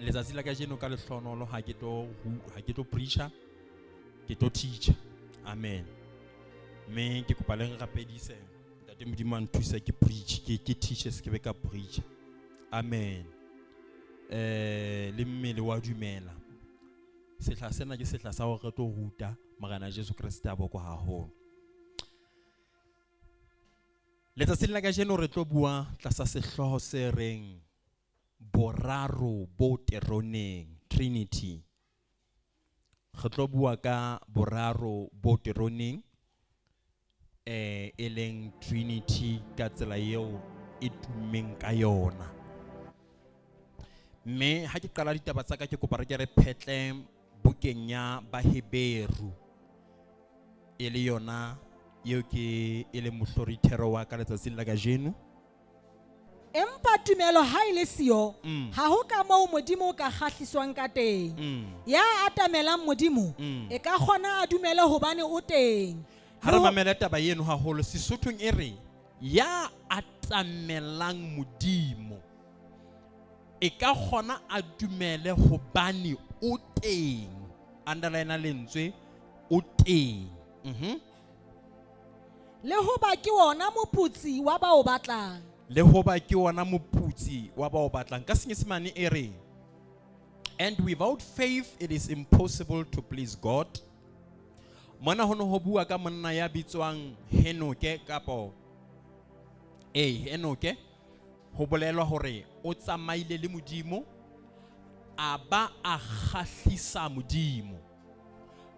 letsatsi la kajeno ka lehlohonolo ha ke tlo preacher, ke tlo teacher. Amen. Me ke kopa le nrapedise ntate Modimo a nthusa ke preach, ke teacher se ke be ka preacher. Amen. Le mmele wa dumela. Sehla sena ke sehla sa hore re tlo ruta Morena Jesu Kriste a boko haholo. Letsatsi la kajeno re tlo bua tlasa sehloho se reng boraro bo teroneng, Trinity. Re tlo bua ka boraro bo teroneng, e leng Trinity ka tsela eo e tummeng ka yona. Me ha ke qala ditaba tsa ka ke kopa re ke re phetle bukeng ya Baheberu, e le yona eo ke e le mohlorithero wa ka letsatsi la kajeno. Empa tumelo ha ile siyo, ha ho ka moo Modimo o ka kgahliswang ka teng. Ya atamelang Modimo e ka kgona a dumele hobane o teng. Ha re mamela taba eno haholo, Sesothong e re ya atamelang Modimo e ka kgona a dumele hobane o teng. Underline lentswe o teng. Le hoba ke ona moputsi wa ba o batlang. Le hoba ke ona moputsi wa ba o batlang. Ka Senyesemane e re, and without faith it is impossible to please God. Mona hono ho bua ka monna ya bitswang Henoke kapo Henoke. Ho bolelwa hore o tsamaile le Modimo a ba a kgahlisa Modimo.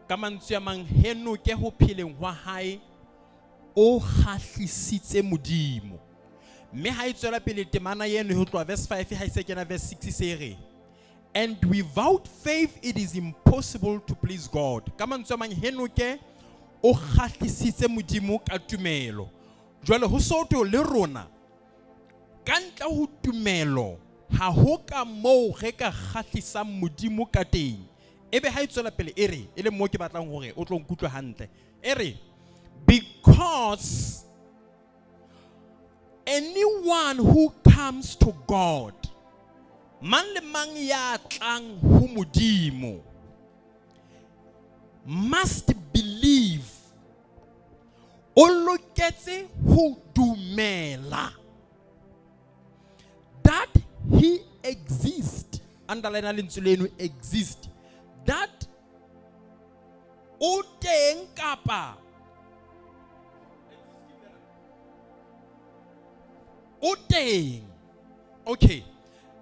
Ka mantswe a mang, Henoke ho pheleng hwa hae o kgahlisitse Modimo. Mme ha e tswela pele temana yeno ho tloha verse 5 ha se kena verse 6 se re, and without faith it is impossible to please God. Ka mantswe a mang, Henoke o kgahlisitse Modimo ka tumelo. Jwale ho sotho le rona ka ntle ho tumelo ha ho ka moo re ka kgahlisang Modimo ka teng. Ebe ha e tswela pele e re, e le mo ke batlang hore o tlo nkutlwe hantle, e re, because anyone who comes to God, man le mang ya tlang ho Modimo, must believe, o loketse ho dumela that he exists. Underline lentswe leno, exist. That o teng kapa o teng. Okay.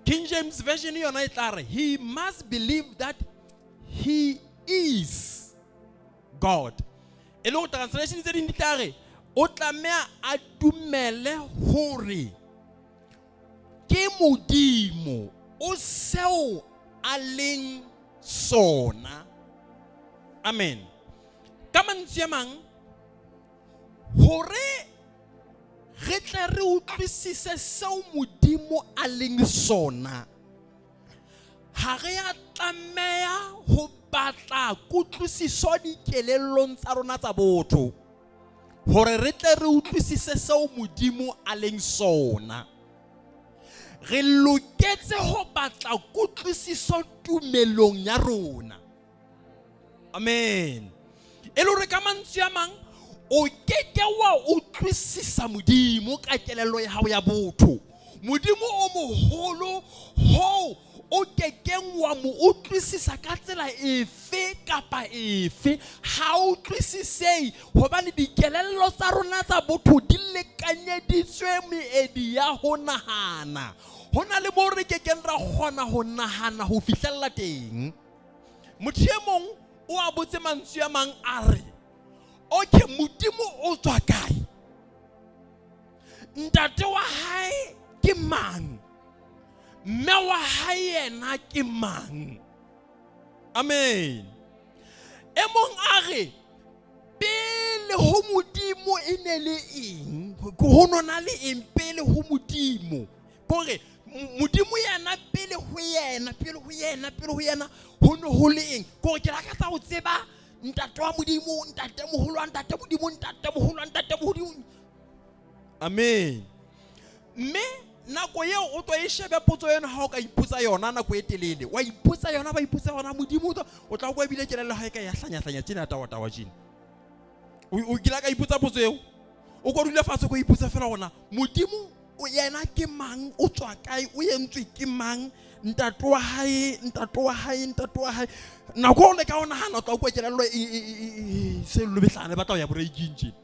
King James Version yona e tla re, he must believe that he is God. E le translation tse ding di tla re, o tlameha a dumele hore ke Modimo o seo a leng sona. Amen. Ka mantswe a mang, hore re tle re utlwisise seo Modimo a leng sona, ha re a tlameha ho batla kutlwisiso dikelellong tsa rona tsa botho hore re tle re utlwisise seo Modimo a leng sona. Re loketse ho batla kutlwisiso tumelong ya rona. Amen. E le hore ka mantswe a mang, o keke wa utlwisisa Modimo ka kelello ya hao ya botho. Modimo o moholo ho o kekeng wa mo utlwisisa ka tsela efe kapa efe. Ha o utlwisisei hobane dikelello tsa rona tsa botho di lekanyeditswe meedi ya ho nahana. Hona le mo re kekeng ra kgona ho nahana ho fihlella teng. Motho e mong o a botse mantswe a mang a re, okay, Modimo o tswa kae? Ntate wa hae ke mang? Mme wa hae yena ke mang? Amen. E mong a re, pele ho Modimo e ne le eng? Ho nona le eng pele ho Modimo? Kore Modimo yena pele ho yena ho no ho le eng? Kore ke lakatsa ho tseba ntate wa Modimo, ntate moholo wa ntate Modimo, ntate moholo wa ntate Modimo. Amen. Me nako eo o tlo e shebe potso eno ha o ka ipotsa yona nako e telele wa ipotsa yona ba ipotsa yona modimo o tla go ebile kelelo ha e ka ya hlanya tsena tawa jena o kila ka ipotsa potso eo o go dula fatshe go ipotsa fela gona modimo o yena ke mang o tswa kae o yentswe ke mang ntato wa hae nako le ka ona hana tla go kelelo se lobetlane ba tla ya breaking tjena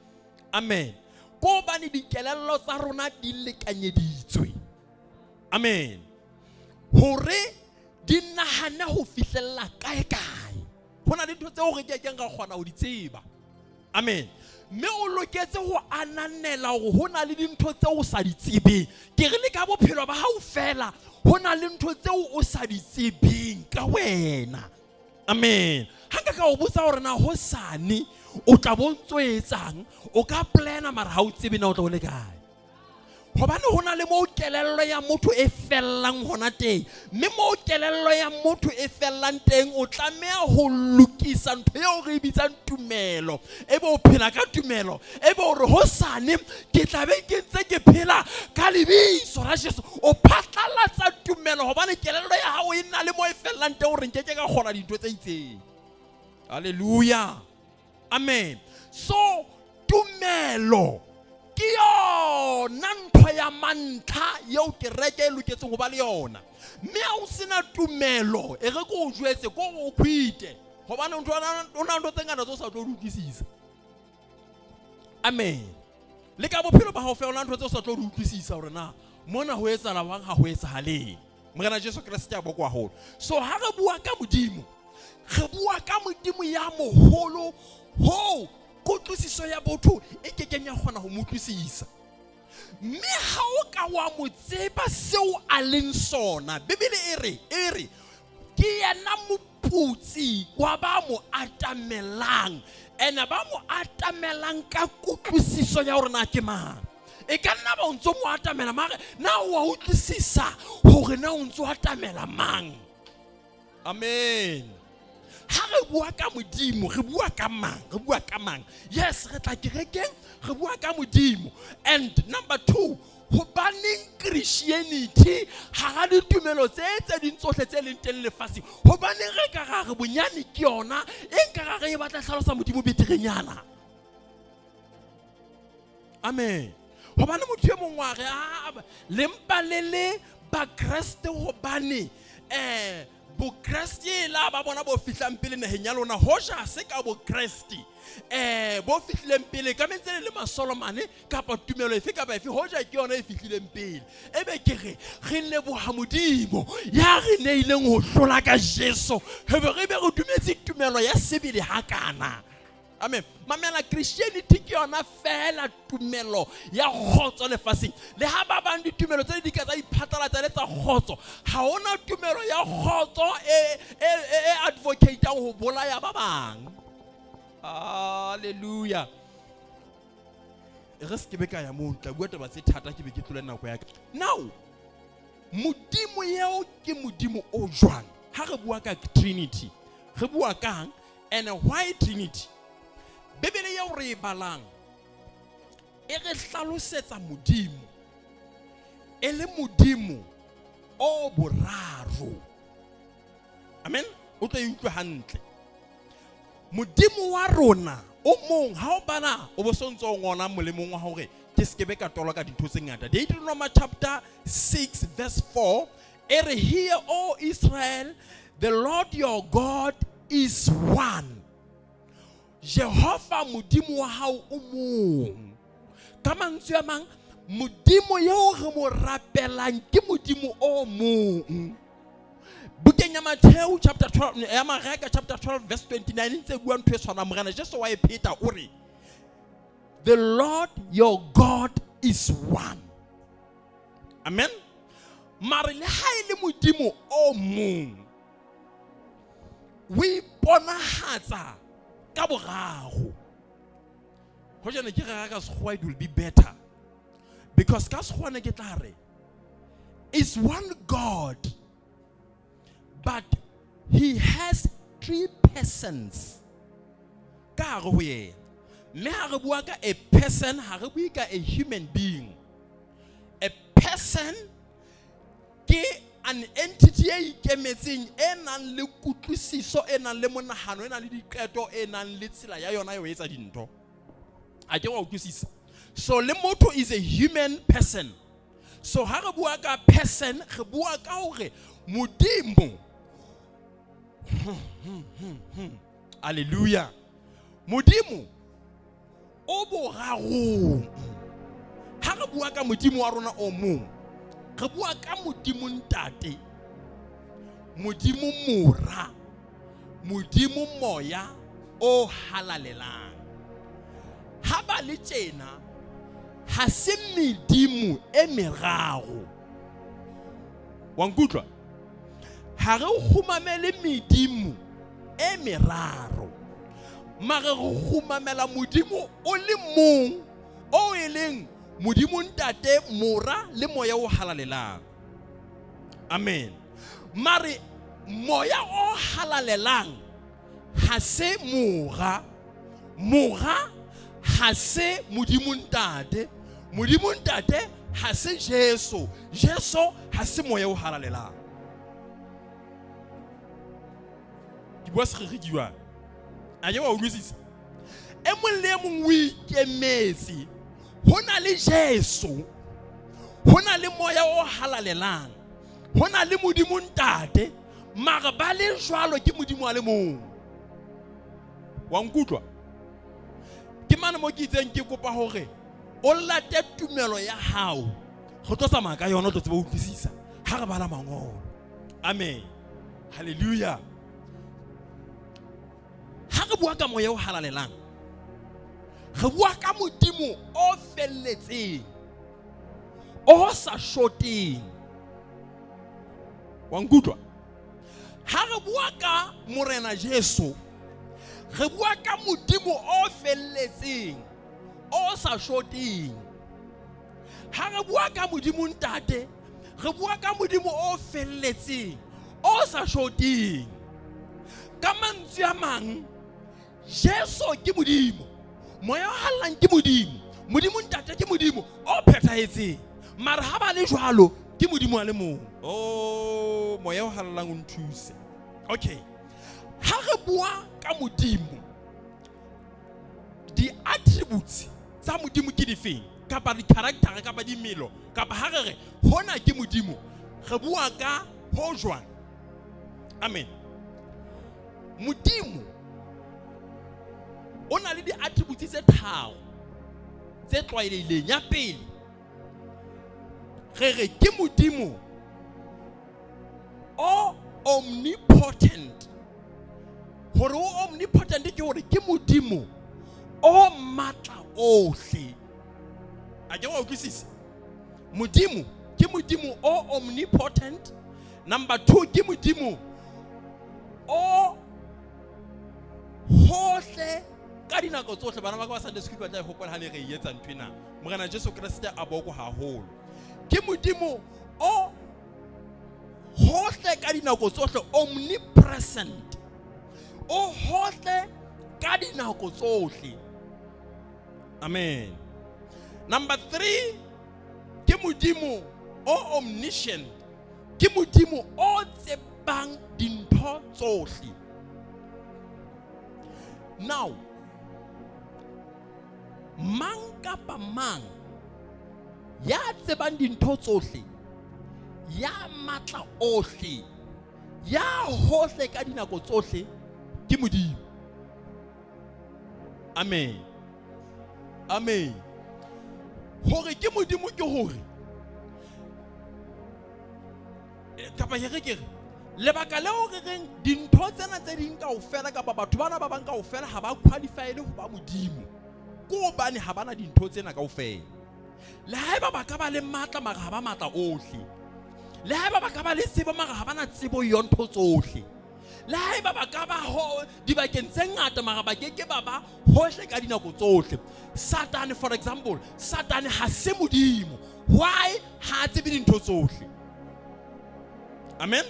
amen go bane dikelello tsa rona di lekanyeditswe amen hore di nahana ho fihlella kae hona le ntho tseo re kekeng ga kgona ho di tseba amen mme o loketse ho ananela hore hona le dintho tseo o sa di tsebeng ke re le ka bophelo ba hao fela hona le ntho tseo o sa di tsebeng ka wena amen hanga ka o botsa hore na hosane o tla bontswetsang o ka plana mara ha o tsebe na o tla o le kae hobane hona le mo kelello ya motho e fellang hona teng mme mo kelello ya motho e fellang teng o tlamea ho lokisa ntho eo re bitsang tumelo ebe o phela ka tumelo ebe o re hosane ke tla be ke ntse ke phela ka lebitso la Jesu o phatlalatsa tumelo hobane kelello ya hao e nna le mo e fellang teng o re nkeke ka kgona dintho tse itseng haleluya amen so tumelo ke yona ntho ya mantlha yeo kereke e loketseng go ba le yona mme ha o sena tumelo e re ko o jwetse ko o khwite gobane o na ntho tse ngata tse o sa tlo utlwisisa amen le ka bophelo ba hao fela ntho tse o sa tlo utlwisisa hore na mona ho etsala wang ha ho etsahaleng morena Jesu Kriste ya bokwa holo so ha re bua ka modimo ya moholo ho kutlwisiso ya botho e kekeng ya kgona ho motlisisa mme ha o ka wa mo tseba seo a leng sona bibele e re ke yena moputsi wa ba mo atamelang ena ba mo atamelang ka kutlwisiso ya hore na ke mang e ka nna ba ntse mo atamela mare na wa utlwisisa hore na o ntse atamela mang amen ha re bua ka modimo re bua ka mang yes re tla kerekeng re bua ka modimo and number 2 hobaneng Christianity ha ga ditumelo tse ding tsohle tse leng teng lefatsheng hobaneng re ka ga re bonyane ke yona e nka ga re batla hlalosa modimo beterenyana amen hobane motho e mongwe wa re lempa le ba Kriste hobane bo Kriste la ba bona bo fihlang pele naheng ya lona hoja se ka bo Kriste bo fihlileng pele ka mentse le masolomane kapa tumelo efe kapa efe hoja ke yona e fihlileng pele ebe ke re leboha modimo ya re neileng ho hlola ka Jesu hebe re dumetse tumelo ya sebele hakana amen mamela Christianity ke yona fela tumelo ya khotso lefatsheng le ha ba bang ditumelo tse di ka tsa iphatlalatsa le tsa khotso ha ona tumelo ya khotso e advocate ho bolaya ba bang haleluya re se ke be ka ya mo ntla bua taba tse thata ke be ke tlole nako ya now modimo yeo ke modimo o jwang ha re bua ka Trinity re bua kang and why Trinity bebele ya o re balang e re hlalosetsa modimo e le modimo o boraro amen o tla utlwa hantle modimo wa rona o mong ha o bana o bo sontso o ngona molemong wa hore ke skebe ka tola ka ditho tse ngata Deuteronomy chapter 6 verse 4 ere hear O Israel the Lord your God is one Jehova modimo wa hao o mong ka mantswe a mang modimo yeo re mo rapelang ke modimo o mong bukeng ya Matthew chapter 12 ya Mareka chapter 12 verse 29 ntse bua ntwe tshwana morena Jesu wa e Peter o re the Lord your God is one amen mare le ha ile modimo o mong we bonahatsa ka boraro hoja ne ke re ka sekgowa it will be better because ka sekgowa ne ke tla re is one God but he has 3 persons ka re ho yena mme ha re bua ka a person ha re bua ka a human being a person an entity e ikemetseng e nang le kutlwisiso e nang le monahano e nang le diqeto e nang le tsela ya yona yo etsa dintho. A ke wa utlwisisa. So le motho is a human person. So ha re bua ka person, re bua ka hore Modimo. Hallelujah. Modimo o boraro. Ha re bua ka Modimo wa rona o mong, re bua ka Modimo ntate, Modimo mora, Modimo moya o halalelang. Ha ba le tjena, ha se medimo e meraro. Wa nkutlwa? Ha re khumamele medimo e meraro. Mare re khumamela Modimo o le mong o eleng Modimo ntate mora le moya o halalelang. Amen. Mare moya o halalelang ha se mora. Mora ha se Modimo ntate. Modimo ntate ha se Jesu. Jesu ha se moya o halalelang. Ke bua se re diwa. A ye wa utlwisisa. E mong le mong o ikemetse. Hona le Jesu. Hona le moya o halalelang. Hona le Modimo ntate. Mara ba le jwalo ke Modimo a le mong. Wa nkutlwa? Ke mana mo ke itseng ke kopa hore o late tumelo ya hao. Go tlo tsamaya ka yona o tlo tseba utlwisisa. Ha re bala mangolo. Amen. Hallelujah. Ha re bua ka moya o halalelang, re bua ka Modimo o felletseng, o sa shoteng. Wa nkutlwa? Ha re bua ka Morena Jesu, re bua ka Modimo o felletseng, o sa shoteng. Ha re bua ka Modimo ntate, re bua ka Modimo o felletseng, o sa shoteng. Ka mantswe a mang, Jesu ke Modimo, moya o hallang ke Modimo, Modimo ntate ke Modimo o phethahetseng. Mara ha ba le jwalo ke Modimo a le mong. Oh, moya o hallang o nthuse. Okay. Ha re bua ka Modimo, di attributes tsa Modimo ke difeng? Kapa di character kapa di melo, kapa ha re hona ke Modimo, re bua ka ho jwang. Amen. Modimo o na le di attributes tse tharo tse tlwaelehileng. Ya pele, re ke Modimo o omnipotent. Hore o omnipotent ke hore ke Modimo o matla ohle. A ke wa utlwisisa? Modimo ke Modimo o omnipotent. Number 2, ke Modimo o hohle ka dinako tsohle. Bana ba ka ba Sunday school ba tla hopola ha ne re etsa nthwena. Morena Jesu Kriste a boko haholo. Ke Modimo o hohle ka dinako tsohle, omnipresent. O hohle ka dinako tsohle. Amen. Number 3, ke Modimo o omniscient. Ke Modimo o tsebang dintho tsohle. Now, mang kapa mang ya tsebang dintho tsohle, ya matla ohle, ya hohle ka dinako tsohle, ke Modimo. Amen. Amen. Hore ke Modimo ke hore kapa ye re ke re lebaka le hore reng dintho tsena tse ding kaofela kapa batho bana ba bang kaofela ha ba qualify le ho ba Modimo, ke hobane ha bana dintho tsena kaofela. Le haeba ba ka ba le matla mara ha ba matla ohle, le haeba ba ka ba le tsebo mara ha bana tsebo yontho tsohle, le haeba ba ka ba ho dibakeng tse ngata mara ba keke ba ba hohle ka dinako tsohle. Satan, for example, Satan ha se Modimo. Why? Ha tsebe dintho tsohle. Amen.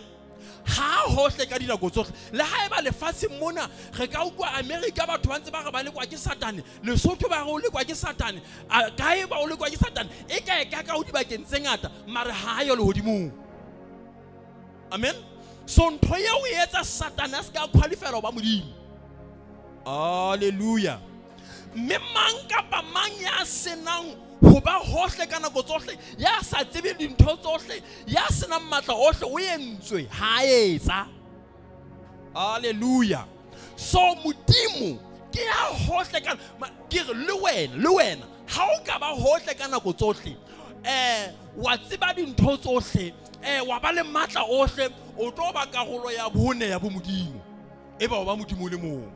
Ha hohle ka dinako tsohle. Le haeba lefatsheng mona re ka utlwa America batho ba ntse ba re ba lekwa ke Satan, Lesotho ba re o lekwa ke Satan, kae ba o lekwa ke Satan, e ka ka o dibakeng tse ngata mara ha yo le hodimo. Amen. So ntho ye o etsa Satan a ska qualify ho ba modimo. Hallelujah. Mme mang kapa mang ya senang ho ba hohle ka nako tsohle, ya sa tsebe dintho tsohle, ya senang matla ohle o entswe ha etsa. Hallelujah. So modimo ke ya hohle ka ke re le wena ha o ka ba hohle ka nako tsohle, wa tseba dintho tsohle, wa ba le matla ohle, o tlo ba karolo ya bone ya bo modimo, e ba o ba modimo le mong.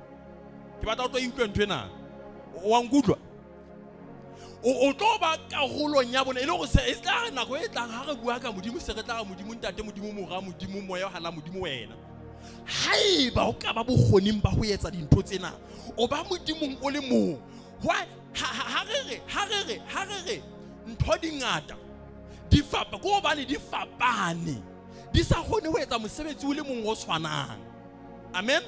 Ke batla o tlo utlwe ntwe na wa nkutlwa o tlo ba karolong ya bone e le go se e tla nako e tlang ha re bua ka modimo se re tla ga modimo ntate modimo mora modimo moya o hala modimo wena. Haeba o ka ba bokgoning ba ho etsa dintho tsena, o ba modimong o le mong. Why ha re ntho dingata di fapa go bane di fapane, di sa kgone ho etsa mosebetsi o le mong o tshwanang. Amen.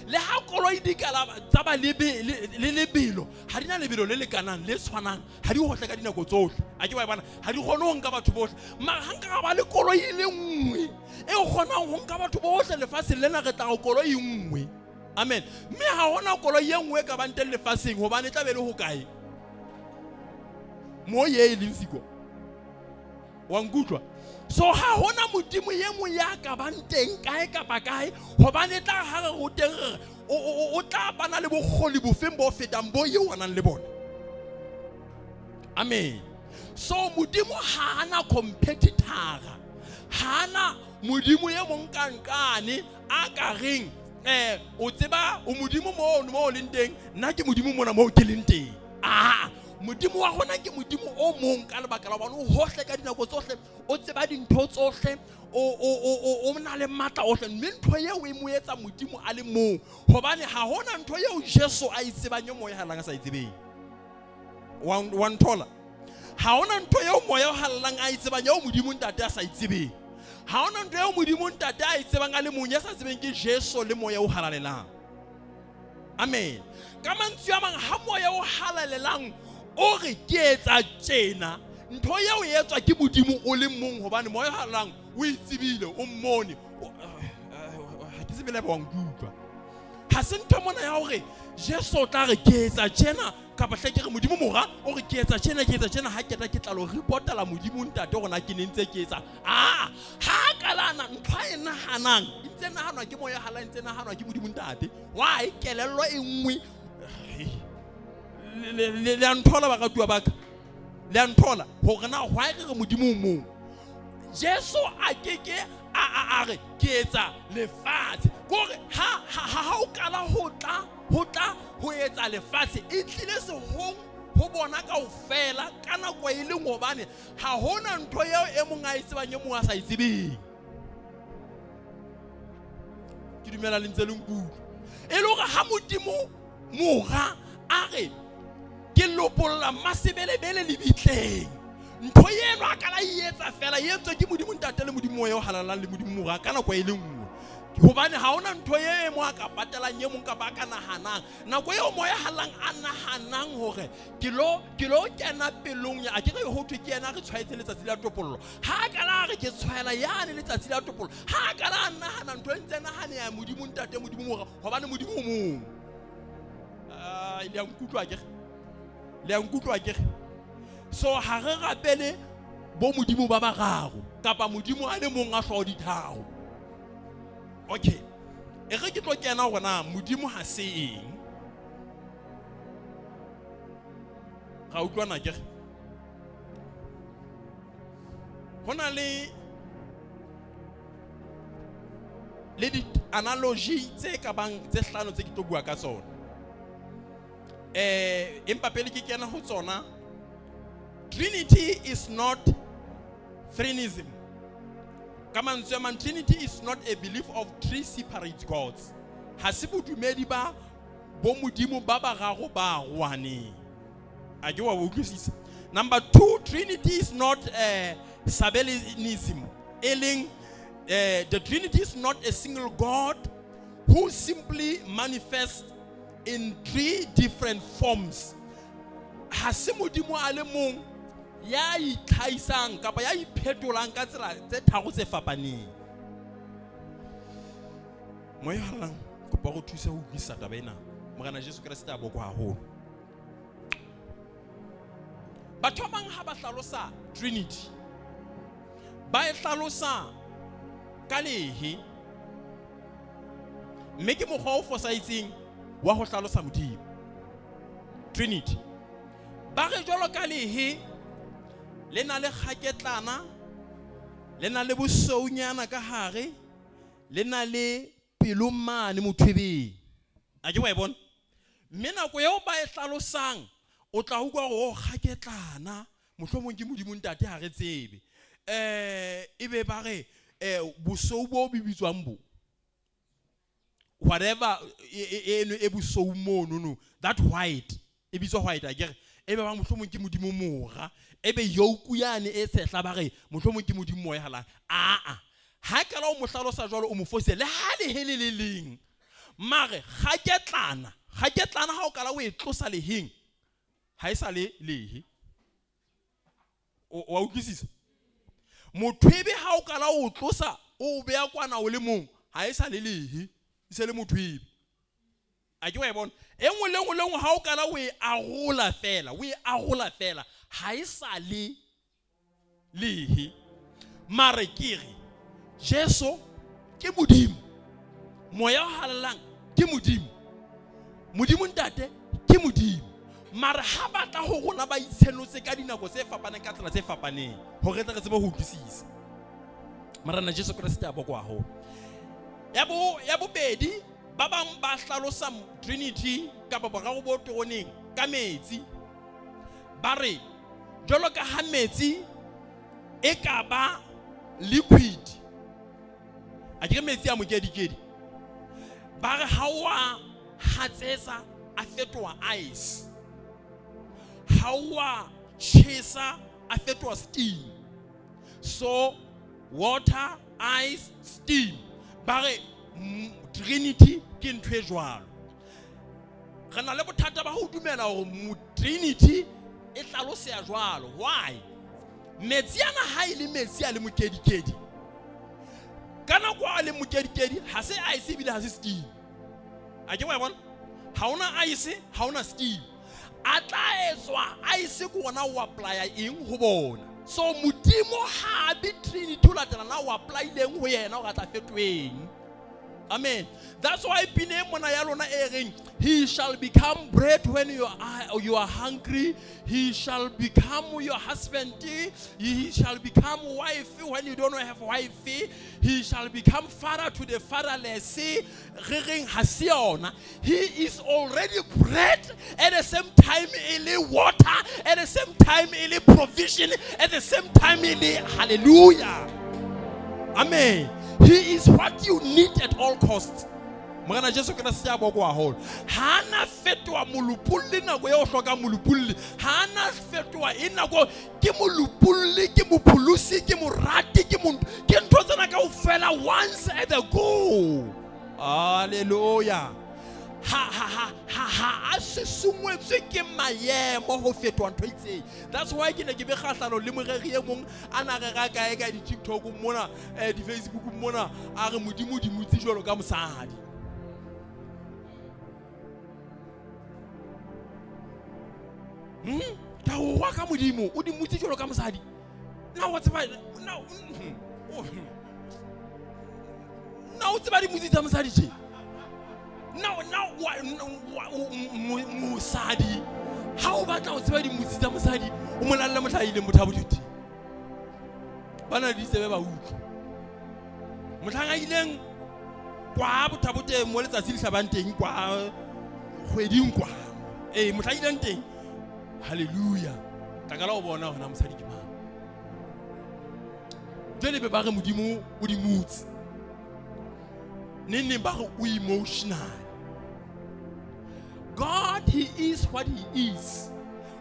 Le ha koloi di kala tsa ba le lebelo ha dina lebelo le lekanang le tshwanang, ha di hohle ka dinako tsohle, a ke ba bona ha di kgone ho nka batho bohle, mara ha nka ba le koloi le nngwe e kgonang ho nka batho bohle lefatsheng lena re tla go koloi nngwe. Amen. Mme ha hona koloi e nngwe ka ba nteng lefatsheng hobane tla be le ho kae mo ye le siko wa nkutlwa. So ha hona modimo ye mo ya ka ba nteng kae kapa kae hobane tla ha re go teng re o tla bana le bogoli bofeng bo fetang bo ye wanang le bona. Amen. So modimo ha ana competitor, ha ana modimo ye mo nkankane a ka reng o tseba o modimo mo le nteng nna ke modimo mona mo ke leng teng. Modimo wa gona ke modimo o mong ka lebaka la bona o hohle ka dinako tsohle, o tseba dintho tsohle, o na le matla ohle. Mme ntho eo e mo etsa modimo a le mong hobane ha hona ntho eo Jesu a itsebang yo moya halang a sa itsebeng. Wa nthola ha hona ntho eo moya halang a itsebang yo modimo ntate a sa itsebeng. Ha hona ntho eo modimo ntate a itsebang a le mong ya sa tsebeng ke Jesu le moya o halalelang. Amen. Ka mantswe a mang ha moya o halalelang o re ke etsa tjena, ntho eo e etswa ke modimo o le mong hobane moya halang o itsebile o mmone. Ha ke tsebele ba nkutlwa. Ha se ntho mona ya hore Jesu tla re ke etsa tjena kapa hle ke re modimo mora o re ke etsa tjena ha ke tla ke tla lo reportela modimo ntate rona ke nentse ke etsa. Ha kalana ntho e nahanang ntse nahanwa ke moya halang, ntse nahanwa ke modimo ntate. Why kelello e nngwe le anthola ba ratwa baka le anthola hore na why re modimo mong. Jesu a keke a re ke etsa lefatshe gore ha o kala ho tla ho etsa lefatshe e tlile sehong ho bona kaofela ka nako e le ngobane ha hona ntho eo e mong a itsebang e mong a sa itsebeng. Ke dumela le ntse le nkutlwa e le hore ha modimo mora a re ke lopolla masebelebele le bitleng, ntho eno a kala e etsa fela e etswe ke modimo ntate le modimo moya o halalang le modimo mora ka nako e le nngwe. Hobane ha hona ntho e mo a ka patelang ye mong ka ba ka nahanang nako eo moya halang a nahanang hore ke lo kena pelong ya ke re ho thwe ke yena re tshwaetse letsatsi la topollo. Ha kala re ke tshwaela yane letsatsi la topollo, ha kala nahana ntho e ntse nahane ya modimo ntate modimo mora hobane modimo o mong. Ile a nkutlwa ke so ha re rapele bo modimo ba bararo kapa modimo a le mong a hlodi tharo. Okay, e re ke tlo kena hore na modimo ha se eng. Ga utlwana ke hona le di analogy tse ka bang tse hlano tse ke tlo bua ka tsona. Empa pele ke kena ho tsona, Trinity is not threeism. Trinity is not a belief of three separate gods. Ha se bodumedi ba bo modimo ba bararo ba one. A ke wa utlwisisa. Number 2, Trinity is not Sabellianism. The Trinity is not a single God who simply manifests in 3 different forms. Ha se modimo a le mong ya itlhaisang kapa ya iphetolang ka tsela tse tharo tse fapaneng. moya halang kopa go thusa ho utlwisa taba ena. Morena Jesu Kriste a boko haholo. Batho ba bang ha ba hlalosa Trinity, ba e hlalosa ka lehe, mme ke mokgwa o fosahetseng wa ho hlalosa Modimo. Trinity ba re jwalo ka lehe le na le kgaketlana, le na le bosounyana ka hare, le na le pelo mane mothwebeng. A ke wa e bona? Mme nako eo ba e hlalosang o tla utlwa go kgaketlana, mohlomong ke Modimo ntate ha re tsebe. Ebe ba re bosou bo bibitswang bo, whatever e bosou mono, that white e bitswa white a kere, ebe ba mohlomong ke Modimo mora, ebe yoku yane e sehla ba re mohlomong ke Modimo moya halang. Ha ka la o mo hlalosa jwalo o mo fose le ha le hele le leng. Mare kgaketlana ha o kala o e tlosa leheng ha e sa le lehe. Wa utlwisisa? Mothwebe ha o kala o tlosa o beya kwana o le mong ha e sa le lehe, e se le mothwebe. A ke wa e bona? Engwe le ngwe ha o kala o e arola fela ha e sa le lehe. Mare kere Jesu ke Modimo, moya o halalang ke Modimo, Modimo ntate ke Modimo. Mare ha batla ho rona ba itshenotse ka dinako tse fapaneng ka tsela tse fapaneng hore re tsebe ho utlwisisa. Morena Jesu Kriste a boko haholo. Ya bobedi ba bang ba hlalosa Trinity ka boraro bo toroneng ka metsi. Ba re jwalo ka ha metsi e ka ba liquid, a ke metsi a mokedikedi, ba re ha wa hatsetsa a fetoha ice, ha wa chesa a fetoha steam. So water, ice, steam, ba re Trinity ke ntho e jwalo. Re na le bothata ba ho dumela hore Trinity e hlaloseha jwalo. Why? Metsi ana ha ile metsi a le mokedikedi, kana kwa le mokedikedi ha se ice bile ha se steam. A ke wa bona? Ha una ice, ha una steam. A tla etswa ice ko ona o apply eng ho bona. So Modimo ha bi Trinity la tla na o apply leng ho yena o ga tla fetweng. Amen. That's why Pine mona ya lona e reng, he shall become bread when you are hungry, he shall become your husband, he shall become wife when you don't have wife, he shall become father to the fatherless. He is already bread, at the same time ele water, at the same time ele provision, at the same time ele hallelujah. Amen. He is what you need at all costs. Morena Jesu Kriste a boko haholo. Hana fetwa mulupulli na go yo hloka mulupulli. Hana fetwa ina go ke mulupulli, ke mopulusi, ke morati, ke ntho tsena kaofela once at the go. Hallelujah. Ha se sungwetswe ke maemo ho fetwa ntho itseng. That's why ke ne ke be kgahlano le moreri e mong ana re ga kae ka di TikTok mona di Facebook mona a re Modimo di mutsi jwalo ka mosadi. Ta o wa ka Modimo o di mutsi jwalo ka mosadi. Now what's about now what's about di mutsi tsa mosadi tje? Now Musadi. How about now? It's very Musida Musadi. Umanala Mataile Mutabuti. Bana di sebe ba utlwa. Motanga ileng kwa botabute mo letsa silisa banteng kwa kgweding kwa. Motanga ileng teng. Hallelujah. Takala o bona hona mosadi ke mang. Jele be ba re Modimo o di mutsi. Nene ba o emotional. God, he is what he is.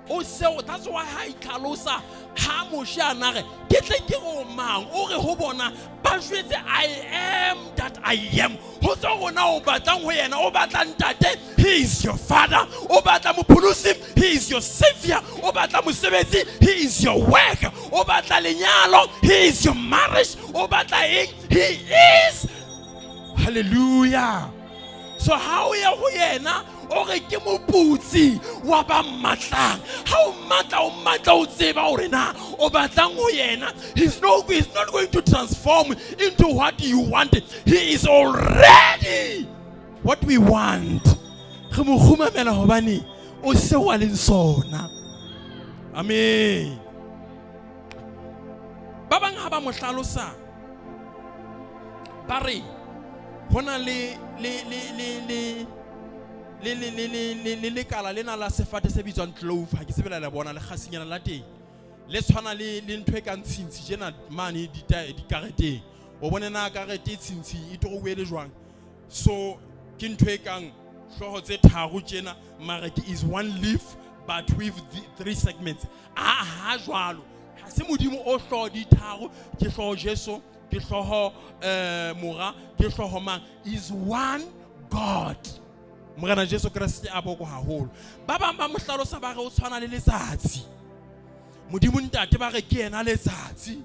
Oh, so that's why I kalosa ha moshanare. Ke tle ke go mang o re ho bona ba jwetse I am that I am. Ho tso gona o batlang ho yena o batla ntate, he is your father. O batla mopulusi, he is your savior. O batla mosebetsi, he is your work. O batla lenyalo, he is your marriage. O batla eng, he is. Hallelujah. So how ya go yena o re ke moputsi wa ba matlang. How matla o tseba hore na o batlang ho yena. He's not going to transform into what you want. He is already what we want. Re mo khumamela hobane o se wa le sona. Amen. Ba bang ha ba mo hlalosa ba re hona le kala lena la sefate se bitswang clove ha ke sebela le bona le khasinyana la teng le tshwana le ntwe ka ntshintshi jena mane di kareteng o bone na karete tshintshi e trowe le jwang so ke ntwe kang hloho tse tharo tjena mara ke is one leaf but with 3 segments ha jwalo ha se modimo o hloho di tharo ke hloho Jesu ke hloho mora ke hloho mang is one God. Morena Jesu Kriste a boko haholo. Ba bang ba mo hlalosa ba re o tshwana le letsatsi. Modimo ntate ba re ke yena letsatsi.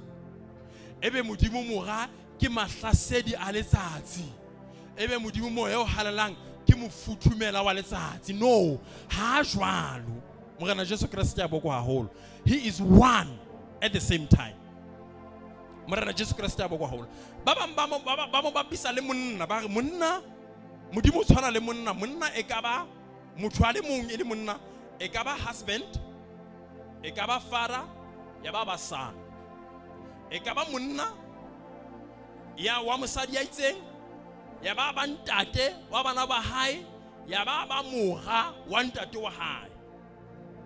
Ebe modimo mora ke mahlasedi a letsatsi. Ebe modimo moya o halalang ke mofuthumela wa letsatsi. No, ha jwalo. Morena Jesu Kriste a boko haholo. He is one at the same time. Morena Jesu Kriste a boko haholo. Ba bang ba mo bapisa le monna ba re monna modimo tshwana le monna e ka ba motho a le mong e le monna e ka ba husband e ka ba father ya ba basana e ka ba monna ya wa mosadi ya itseng ya ba ntate wa bana ba hae ya ba mora wa ntate wa hae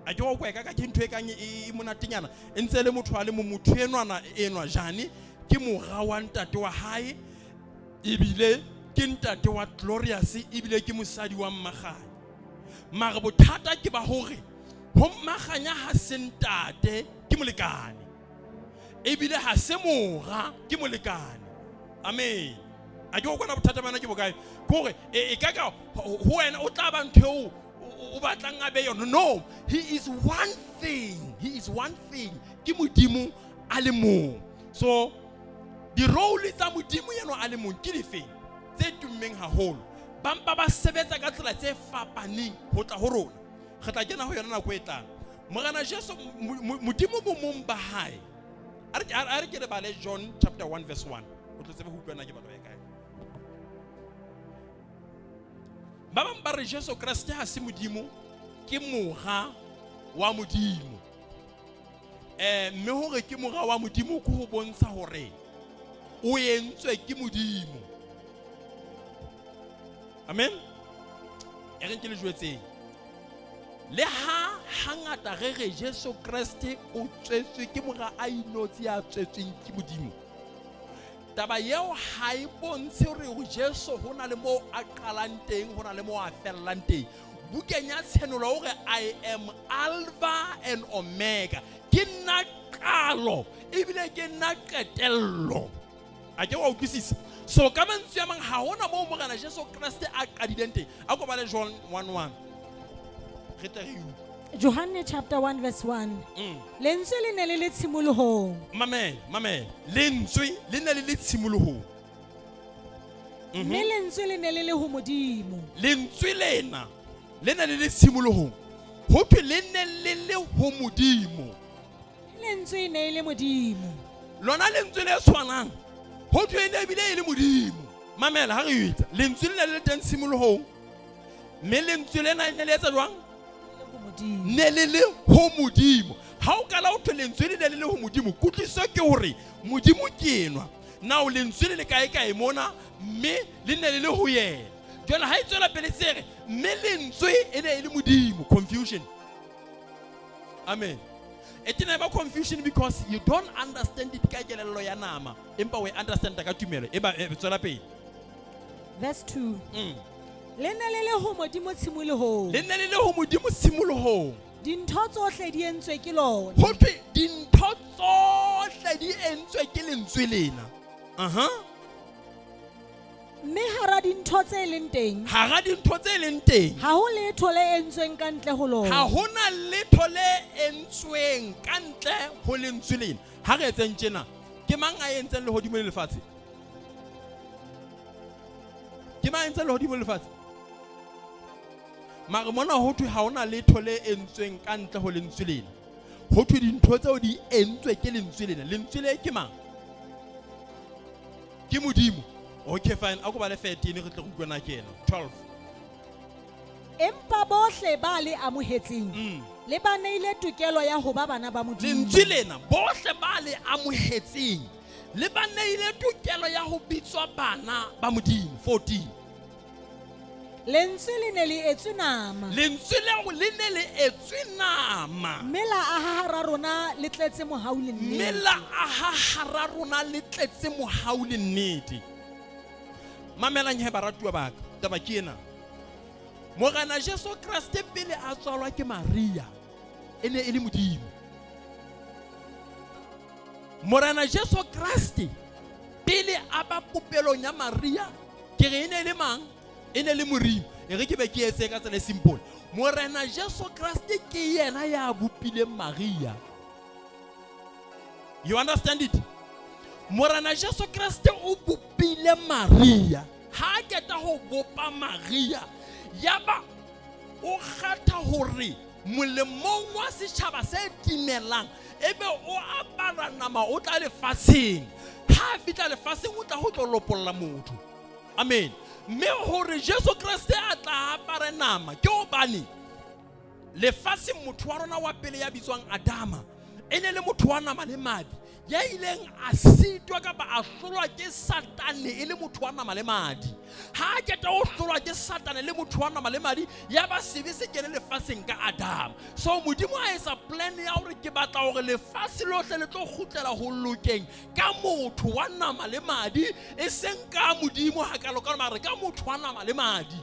a ke go kweka ka ke ntwe kang e monatenyana e ntse le motho a le motho enwa jane ke mora wa ntate wa hae ebile ke ntate wa Glorious ebile ke mosadi wa mmaganya mara bothata ke ba hore ho mmaganya ha se ntate ke molekane ebile ha se mora ke molekane. Amen. A ke go kwana bothata bana ke bokae gore e ka ho wena o tla ba ntho o batlang a be yona. No, he is one thing ke modimo a le mong. So di role tsa modimo yena a le mong ke difeng tse tummeng haholo ba sebetsa ka tsela tse fapaneng ho tla ho rona re tla kena ho yona nako e tlang. Morena Jesu modimo bo mong ba hae a re ke le bale John chapter 1 verse 1 o tlo tsebe ho utlwana ke batho ba kae ba bang ba re Jesu Kriste ha se modimo ke mora wa modimo mme hore ke mora wa modimo ko ho bontsha hore o yentswe ke modimo. Amen. E re ke le jwetseng le ha hangata re Jesu Kriste o tswetswe ke mora a inotsi ya tswetsweng ke modimo taba yeo ha e bontshe hore Jesu hona le mo a qalang teng hona le mo a fellang teng. Bukeng ya tshenolo hore I am Alpha and Omega ke nna qalo ebile ke nna qetello. A ke wa utlwisisa. So ka mantswe a mang ha hona mo morena Jesu Kriste a qadileng teng a go ba le John 1:1 re tle re John chapter 1 verse 1 lentswe le ne le tshimolohong mamela lentswe le ne le tshimolohong mme lentswe le ne le ho modimo lentswe lena le ne le tshimolohong ho thwe le ne le ho modimo lentswe ne le modimo lona lentswe le tshwanang ho thwe ne bile e le modimo mamela ha re itse lentswe le ne le teng tshimolohong mme lentswe lena ne le etsa jwang ne le ho modimo ha o kala o thwe lentswe le ne le ho modimo kutliso ke hore modimo ke enwa now lentswe le kae mona mme le ne le ho yena jwale ha itswela pele sere mme lentswe e ne le modimo confusion. Amen. It is never confusion because you don't understand it ka kelello ya nama empa we understand ka tumelo e ba tswela pele verse 2 le ne le ho modimo tshimolohong le ne le ho modimo tshimolohong dintho tsohle di entswe ke lona ho thwe dintho tsohle di entswe ke lentswe lena mme hara dintho tse leng teng ha ho letho le entsweng ka ntle ho lona ha hona letho le entsweng ka ntle ho lentswe lena ha re etseng tjena ke mang a entseng le hodimo le lefatshe a entse lehodimo lefatshe. Mara mona ho thwe ha ona letho le entsweng ka ntle ho lentswe lena. Ho thwe dintho tseo di entswe ke lentswe lena. Lentswe le ke mang? Ke Modimo. Okay fine, a ko ba le 13 re tlo go bona kena. 12. Empa bohle ba le amohetseng le ba neile tokelo ya ho ba bana ba Modimo. Lentswe lena bohle ba le amohetseng le ba neile tokelo ya ho bitswa bana ba Modimo. 14. Lentswe le ne le etswe nama. Lentswe leo le ne le etswe nama. Mme la aha hara rona le tletse mohau le nnete. Mme la aha hara rona le tletse mohau le nnete. Mamelang he baratuwa ba ka, taba ke ena. Morena Jesu Kriste pele a tswalwa ke Maria, e ne e le Modimo. Morena Jesu Kriste pele a ba popelong ya Maria, ke re e ne le mang? E ne le Morimo. E re ke be ke etse ka tsela simple. Morena Jesu Kriste ke yena ya bopile Maria. You understand it? Morena Jesu Kriste o bopile Maria. Ha keta ho bopa Maria, yaba o kgatha hore molemong wa setjhaba se timelang ebe o apara nama o tla lefatsheng. Ha fitla lefatsheng o tla ho tlo lopolla motho. Amen. Mme hore Jesu Kriste a tla apara nama ke hobane lefatsheng motho wa rona wa pele ya bitswang Adama ene le motho wa nama le madi. Ya ileng a sitwa ka ba a hlolwa ke Satane e le motho wa nama le madi. Ha keta o hlolwa ke Satane le motho wa nama le madi, ya ba sebe se kene lefatsheng ka Adam. So Modimo a etsa plan ya hore ke batla hore lefatshe lohle le tlo kgutlela ho lokeng ka motho wa nama le madi, e seng ka Modimo hakalo ka mare ka motho wa nama le madi.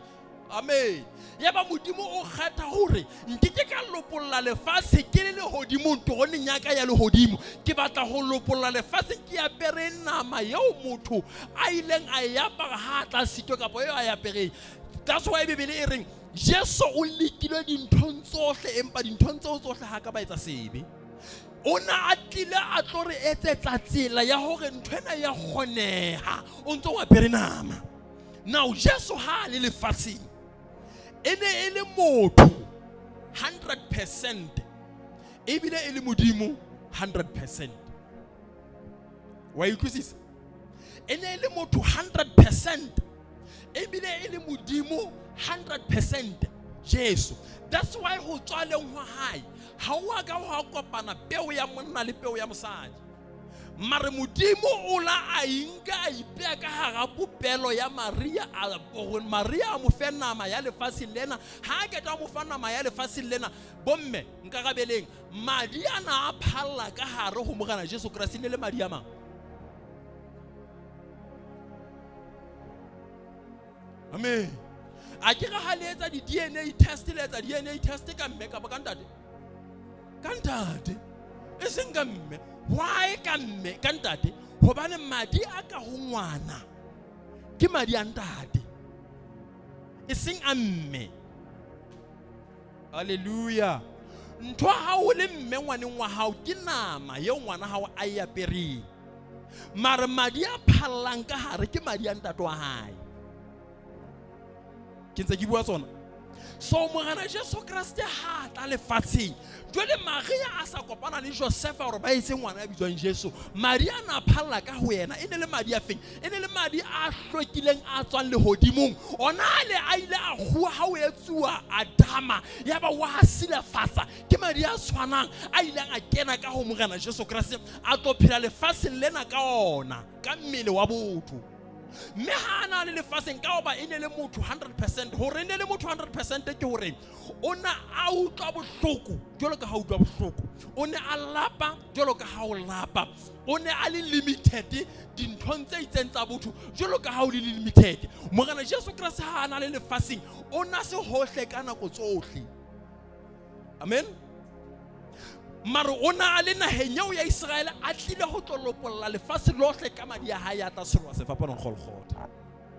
Amen. Yaba Modimo o kgetha hore nkeke ka lopolla lefatshe ke le lehodimo ntogone nyaka ya lehodimo, ke batla ho lopolla lefatshe ke apere nama yeo motho a ileng a yapara ha tla sitwa ka boyo a yapere. That's why Bibele e reng Jesu o lekile dinthong tsohle empa dinthong tseo tsohle ha ka ba etsa sebe. Ona a tlile a tlo re etsetsa tsela ya hore nthwena ya kgoneha o ntse o apere nama. Now Jesu ha le lefatsheng ene e le motho 100%, ebile e le Modimo 100%. Wa utlwisisa? Ene e le motho 100%, ebile e le Modimo 100%. Jesu. That's why ho tswaleng ho hae ha wa ka ho kopana peo ya monna le peo ya mosadi. Mare Modimo o la a inka a ipea ka hara popelo ya Maria, Maria a mo fe nama ya lefatshe lena. Ha keta mo fa nama ya lefatshe lena, bomme nka gabeleng madi ana a phalla ka hare ho morena Jesu Kriste le madi a mang. Amen. A ke ga ha le etsa di DNA test, le etsa DNA test ka mme ka ba ka ntate. Ka ntate e seng ka mme. Why ka mme ka ntate? Hobane madi a ka ho ngwana ke madi a ntate, e seng a mme. Hallelujah. Ntho ha o le mme ngwaneng wa hao ke nama yeo ngwana hao a e apereng, mare madi a phallang ka hare ke madi a ntate wa hae. Ke ntse ke bua tsona. So morena Jesu Kriste ha tla lefatsheng, jwale Maria a sa kopana le Josefa hore ba etse ngwana ya bitswang Jesu. Maria na phalla ka ho yena ene le madi a feng? Ene le madi a hlokileng a tswang lehodimong. Ona le a ile a kgua ha o etsuwa Adama, yaba wa silafatsa ke madi a tshwanang a ileng a kena ka ho morena Jesu Kriste a tlo phela lefatsheng lena ka ona ka mmele wa botho. Me ha na le lefatsheng ka hoba ene le motho 100%. Hore ene le motho 100% ke hore ona a utlwa bohloko jwalo ka ha utlwa bohloko, o ne a lapa jwalo ka ha o lapa, o ne a le limited dinthong tse itseng tsa botho jwalo ka ha o le limited. Morena Jesu Kriste ha na le lefatsheng, ona se hohle ka nako tsohle. Amen. Maro ona a le naheng eo ya Israel a tlile ho tlolopolla lefatshe lohle ka madi a hae a tla serwa sefapanong Golgotha.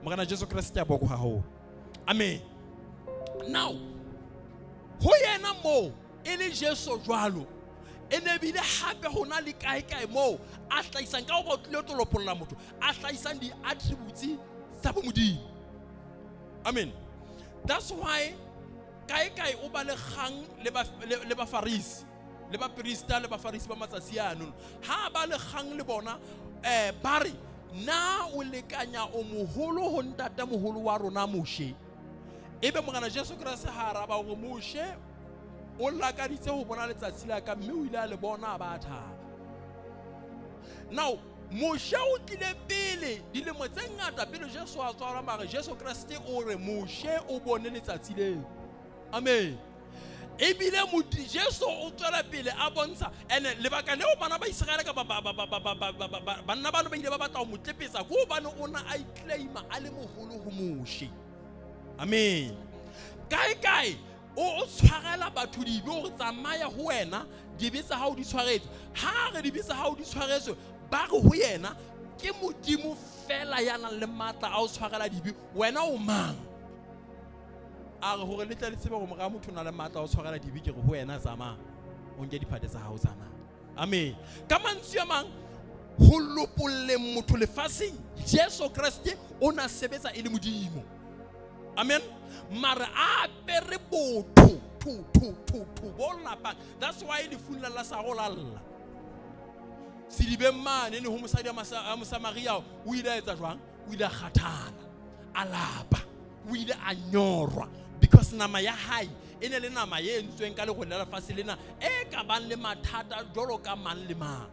Morena Jesu Kriste a boko haholo. Amen. Now ho yena mo e le Jesu jwalo, ene bile hape hona le kae mo a hlaisang ka ho ba tlile ho tlolopolla motho, a hlaisang di attributes tsa Modimo. Amen. That's why kai o ba le kgang le ba Farisi, le ba Prista, le ba Farisi ba matsatsi ano. Ha ba le kgang le bona bari na o lekanya o moholo ho ntata moholo wa rona Moshe. Ebe mogana Jesu Kriste ha araba go Moshe o lakaditse ho bona letsatsi la ka mme o ile a le bona ba thaba. Now Moshe o tlile pele dilemo tse ngata pele Jesu a tswara mare Jesu Kriste o re Moshe o bone letsatsi leo. Amen. Ebile Jesu o tswela pele a bontsha ene lebaka leo bana ba Israele ka banna bana ba ile ba batla ho motlepetsa go bana ona a iclaima a le moholo ho Moshe. Amen. Kai o tshwarela batho dibe o tsamaya ho wena dibe tsa hao di tshwaretswe. Ha re dibe tsa hao di tshwaretswe ba re ho yena ke modimo fela ya nang le matla a o tshwarela dibe wena o mang? A re hore le tla le tsebe go moga motho na le matla a o tshwarela dibe ke re ho wena tsama o nke diphate tsa hao tsama. Amen. Ka mantswe a mang ho lopolle motho lefatsheng Jesu Kriste o na sebetsa e le modimo. Amen. Mara apere botho tu bona pa. That's why le fulla la sa go lalla. Sidibe mane ne ho mosadi a Mosamaria o ile a etsa jwang? O ile a kgathana a lapa o ile a nyorwa because nama ya hae e ne le nama ye entsweng ka le go lela fase lena e ka bang le mathata jolo ka mang le mang.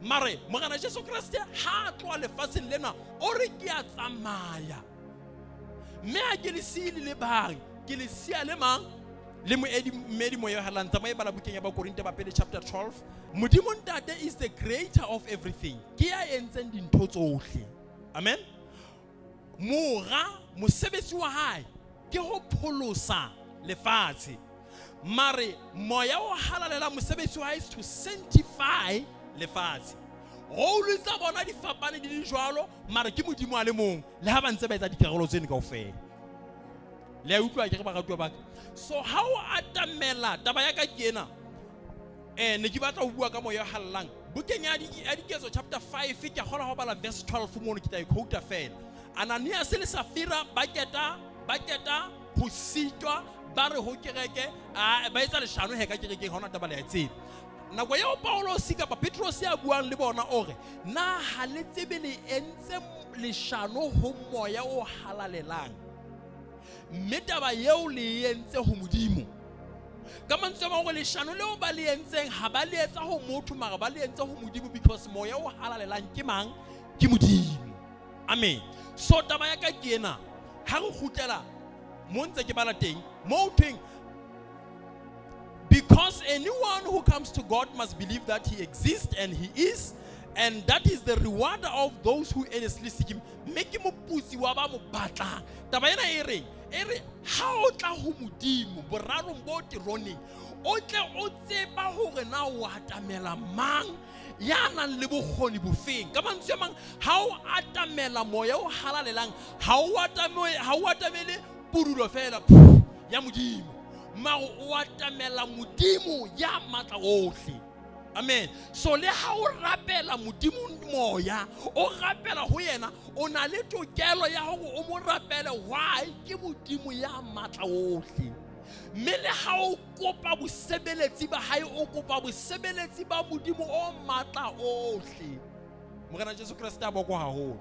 Mare mogana Jesu Kriste ha tloa lefatsheng lena o re ke a tsamaya mme a ke le sile le bang ke le sia le mang le moedi mo yo halantsa mo e bala bukeng ya ba Korinte ba pele chapter 12. Modimo ntate is the creator of everything. Ke ya entseng dintho tsohle. Amen. Mora mosebetsi wa hae ke ho pholosa lefatshe. Mare moya o halalela mosebetsi wa hae is to sanctify lefatshe. Go lutsa bona di fapane di jwalo mare ke modimo a le mong le ha ba ntse ba etsa dikarolo tsene kaofela. Le a utlwa ke ba ratwa ba. So how atamela taba ya ka kena ne ke batla ho bua ka moya hallang bukeng ya Dikeletso chapter 5 ke gola ho bala verse 12 mo ne ke tla ikhouta fela. Ananias le Safira ba keta ho sitwa ba re ho kereke ba etsa leshano he ka kerekeng hona taba le ya tsebe. Nako ya Paulo sika pa Petros ya buang le bona ore na ha le tsebe le entse leshano ho moya o halalelang mme taba yeo le entse ho modimo. Ka mantswe a go leshano leo ba le entseng ha ba le etsa ho motho mara ba le entse ho modimo because moya o halalelang ke mang? Ke modimo. Amen. So taba ya ka ke ena ha re khutela mo ntse ke bala teng mo theng. Because anyone who comes to God must believe that He exists and He is, and that is the reward of those who earnestly seek Him. Make Him pusi wa ba mo batla. Taba ena ere ha o tla ho modimo borarong bo tironeng o tle o tseba hore na o atamela mang ya nang le bokgoni bofeng. Ka mantswe mang ha o atamela moya o halalelang ha o atamele purulo fela ya modimo ma o atamela modimo ya matla ohle. Amen. So le ha o rapela modimo moya o rapela ho yena o na le tokelo ya hore o mo rapele why ke modimo ya matla ohle. Mme le ha o kopa bosebeletsi ba hae o kopa bosebeletsi ba modimo o matla ohle. Morena Jesu Kriste a boko haholo.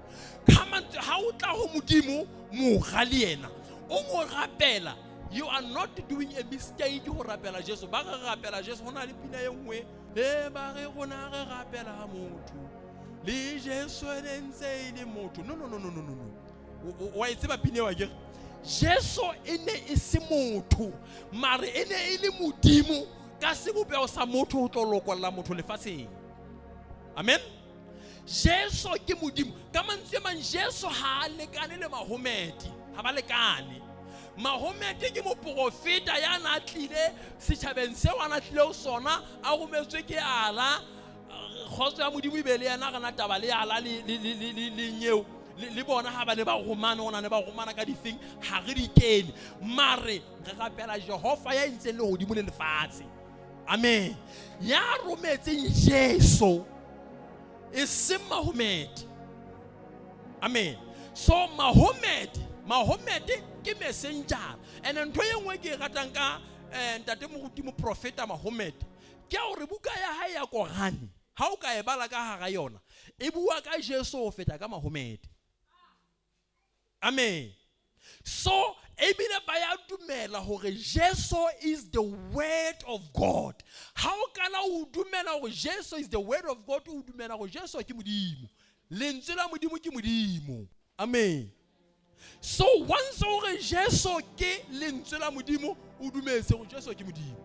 Kama ha o tla ho modimo mo ga le yena o mo rapela. You are not doing a mistake ho rapela Jesu. Ba re rapela Jesu hona le pina e nngwe e ba re gona re rapela motho le Jesu ene ntse ile motho. No. Wa itseba pina wa ke Jesu ene e se motho mare ene ile modimo ka se bopeo sa motho ho tlo lokolla motho lefatsheng. Amen. Jesu ke modimo ka mantswe mang Jesu ha lekane le Mahomedi ha ba lekane. Mahomedi ke moprofeta ya na tlile setjhabeng seo ana tlile o sona a rometswe ke ala khotso ya modimo ibele yana kana taba le ala le nyeo le bona ha ba ne ba romana ona ne ba romana ka difeng ha re di kene mare re rapela Jehova ya ntseng le hodimo le lefatshe. Amen. Ya rometseng Jesu e se Mahomedi. Amen. So Mahomedi Mahomet ke messenger. And ntho e nngwe ke ratang ka ntate moruti mo profeta Mahomet ke hore buka ya hae ya Korani ha o ka e bala ka hara yona e bua ka Jesu ho feta ka Mahomet. Amen. So ebile ba ya dumela hore Jesu is the word of God. How can I dumela hore Jesu is the word of God? O dumela hore Jesu ke modimo. Lentswe la modimo ke modimo. Amen. So once hore Jesu ke lentswe la modimo o dumetse hore Jesu ke modimo.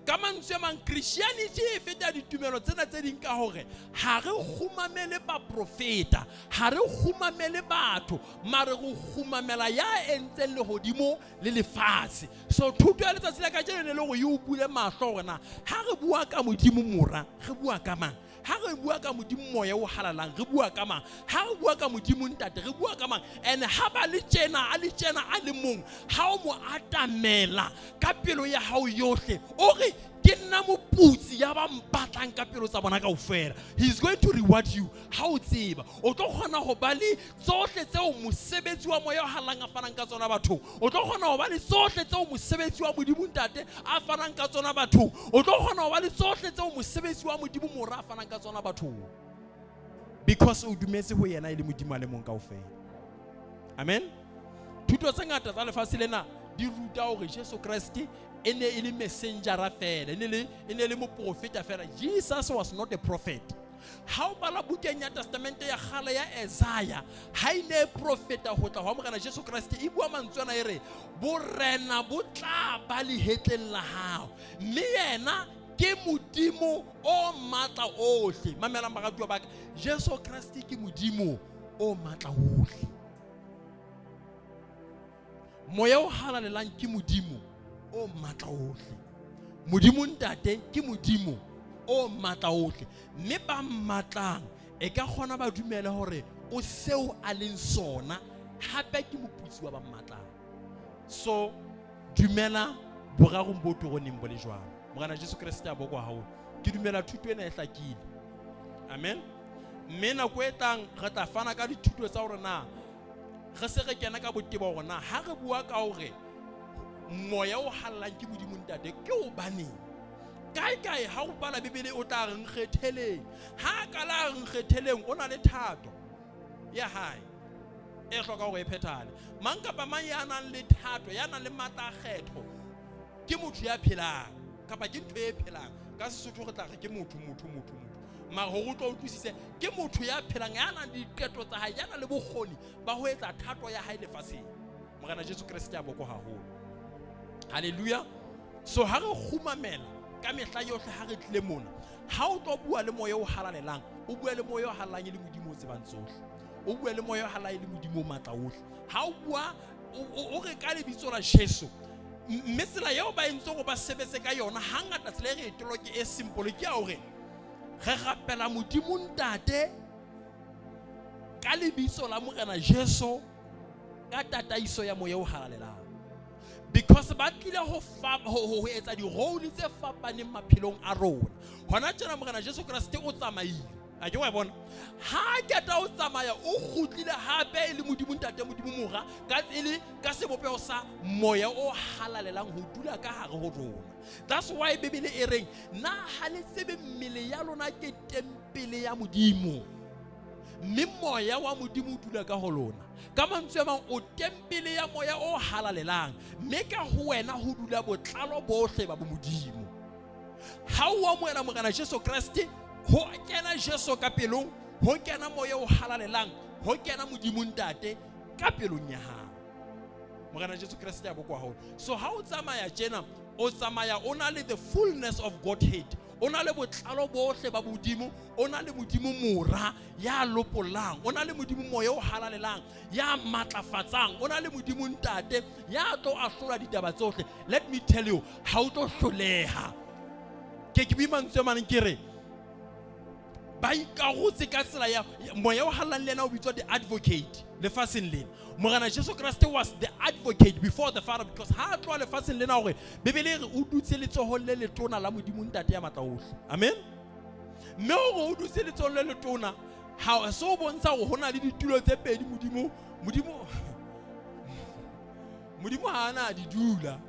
Ka mantswe mang Christianity e feta ditumelo tsena tse ding ka hore ha re khumamele ba profeta, ha re khumamele batho, mare go khumamela ya entseng le hodimo le lefatshe. So thuto ya letsatsi la ka jene le go e o bule mahlo rena ha re bua ka modimo mora re bua ka mang, ha re bua ka modimo moya o halalang re bua ka mang, ha re bua ka modimo ntate re bua ka mang. And ha ba le tjena a le mong ha o mo atamela ka pelo ya hao yohle o re ke nna moputsi ya ba mpatlang ka pelo tsa bona kaofela. He's going to reward you. Ha o tseba o tlo kgona go ba le tsohle tseo mosebetsi wa moya o halang a fanang ka tsona batho. O tlo kgona go ba le tsohle tseo mosebetsi wa modimo ntate a fanang ka tsona batho. O tlo kgona go ba le tsohle tseo mosebetsi wa modimo mora a fanang ka tsona batho. Because o dumetse ho yena ile modimo a le mong kaofela. Amen. Thuto tse ngata tsa lefatshe lena di ruta hore Jesu Kriste ene ile messenger fela, ene le mo profeta fela. Jesus was not a prophet. How bala bukeng ya testamente ya kgale ya Isaiah ha ine profeta ho tla ho morena Jesu Kriste e bua mantswana ere borena bo tla ba le hetleng la hao mme yena ke modimo o matla ohle. Mamela magatu ba ka Jesu Kriste ke modimo o matla ohle. Moya o halalelang ke modimo o matla ohle. Modimo ntate ke modimo o matla ohle. Mme ba matlang e ka kgona ba dumela hore o seo a leng sona hape ke moputsi wa ba matlang. So dumela borarong bo toroneng bo le jwalo. Morena Jesu Kriste a bokwa hao ke dumela thuto ena e hlakile. Amen. Mme na go etang re tla fana ka dithuto tsa hore na re se re kena ka botebo hore na ha re bua ka hore moya o hallang ke modimo ntate ke o baneng kae ha o bala Bibele o tla re nkgetheleng ha ka la re nkgetheleng o na le thato ya hae e hloka hore e phethale. Mang kapa mang ya nang le thato ya nang le matla kgetho ke motho ya phelang kapa ke ntho e phelang ka Sesotho re tla re ke motho mara ho go tlo utlwisise ke motho ya phelang ya nang le diqeto tsa hae ya nang le bokgoni ba ho etsa thato ya hae lefatsheng. Morena Jesu Kriste a boko haholo. Hallelujah. So ha re khumamela ka mehla yohle ha re tle mona ha o tlo bua le moya o halalelang o bua le moya o halalang le modimo o tsebang tsohle o bua le moya o halalang le modimo o matla ohle. Ha o bua o re ka lebitso la Jesu mme tsela eo ba entse go ba sebetse ka yona hangata tsela e re etoloke e simple ke ya hore re rapela modimo ntate ka lebitso la morena Jesu ka tataiso ya moya o halalelang. Because ba tlile ho etsa di role tse fapaneng maphelong a rona. Hona tjena morena Jesu Kriste o tsamaile. A ke wa bona ha ke ta o tsamaya o kgutlile hape e le modimo ntate modimo mora ka tsele ka sebopeo sa moya o halalelang ho dula ka hare ho rona. That's why Bibele e reng na ha le tsebe mmele ya lona ke tempele ya modimo mme moya wa modimo o dula ka ho lona. Ka mantswe a mang o tempele ya moya o halalelang mme ka ho wena ho dula botlalo bohle ba modimo. Ha o amohela morena Jesu Kriste ho kena Jesu ka pelong ho kena moya o halalelang ho kena modimo ntate ka pelong ya hao. Morena Jesu Kriste a bokwa haholo. So ha o tsamaya tjena o tsamaya o na le the fullness of Godhead, o na le botlalo bohle ba modimo, o na le modimo mora ya lopolang, o na le modimo moya o halalelang ya matlafatsang, o na le modimo ntate ya tlo ahlola ditaba tsohle. Let me tell you ha o tlo hloleha ke ke bimantse maneng ke re ba ikarotse ka tsela ya moya o hallang lena o bitswa the advocate lefatsheng lena. Morena Jesu Kriste was the advocate before the Father because ha tloa lefatsheng lena hore Bibele re o dutse letsoho le letona la modimo ntate ya matla ohle. Amen. Mme hore o dutse letsoho le letona ha so bontsha hore hona le ditulo tse pedi modimo modimo ha ana di dula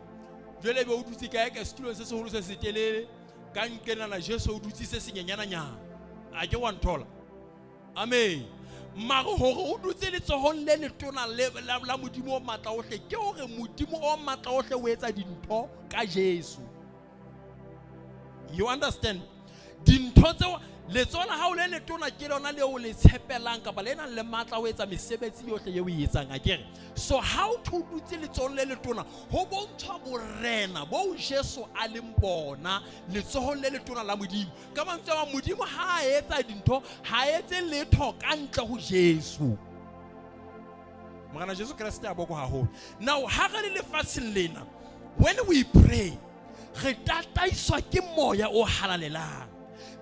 jwale be o dutse kae ka setulong se seholo se setelele ka nkenana Jesu o dutse se senyenyana nyana a ke wa nthola amen maro hore o dutse le tsohong le letona la modimo o matla ohle ke hore modimo o matla ohle o etsa dintho ka Jesu. You understand? Dintho tseo letsona ha o le letona ke lona le o le tshepelang ka ba le nang le matla o etsa mesebetsi yohle ye o e etsang a kere. So how to dutse letsohong le letona ho bontshwa borena bo Jesu a leng bona letsohong le letona la modimo ka mantswe a modimo ha a etsa dintho ha etse letho ka ntle ho Jesu. Morena Jesu Kriste a boko haholo. Now ha re le lefatsheng lena when we pray re tataiswa ke moya o halalelang.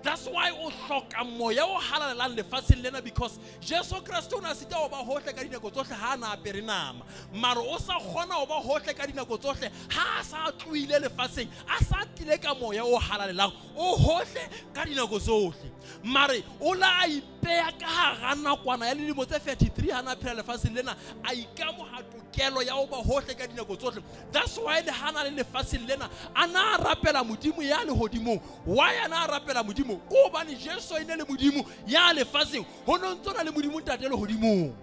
That's why o hloka moya o halalelang lefatsheng lena because Jesu Kriste o na sita o ba hohle ka dinako tsohle ha na apere nama mara o sa kgona o ba hohle ka dinako tsohle ha sa tluile lefatsheng a sa tlile ka moya o halalelang o hohle ka dinako tsohle mara o la ipeya ka hara nakwana ya dilemo tse 33 ha na phela lefatsheng lena a ikamo ha tokelo ya o ba hohle ka dinako tsohle. That's why le hana le lefatsheng lena ana rapela modimo ya le hodimo why ana rapela modimo ko bane Jesu ine le modimo ya lefatsheng ho no ntsona le modimo ntate le hodimo.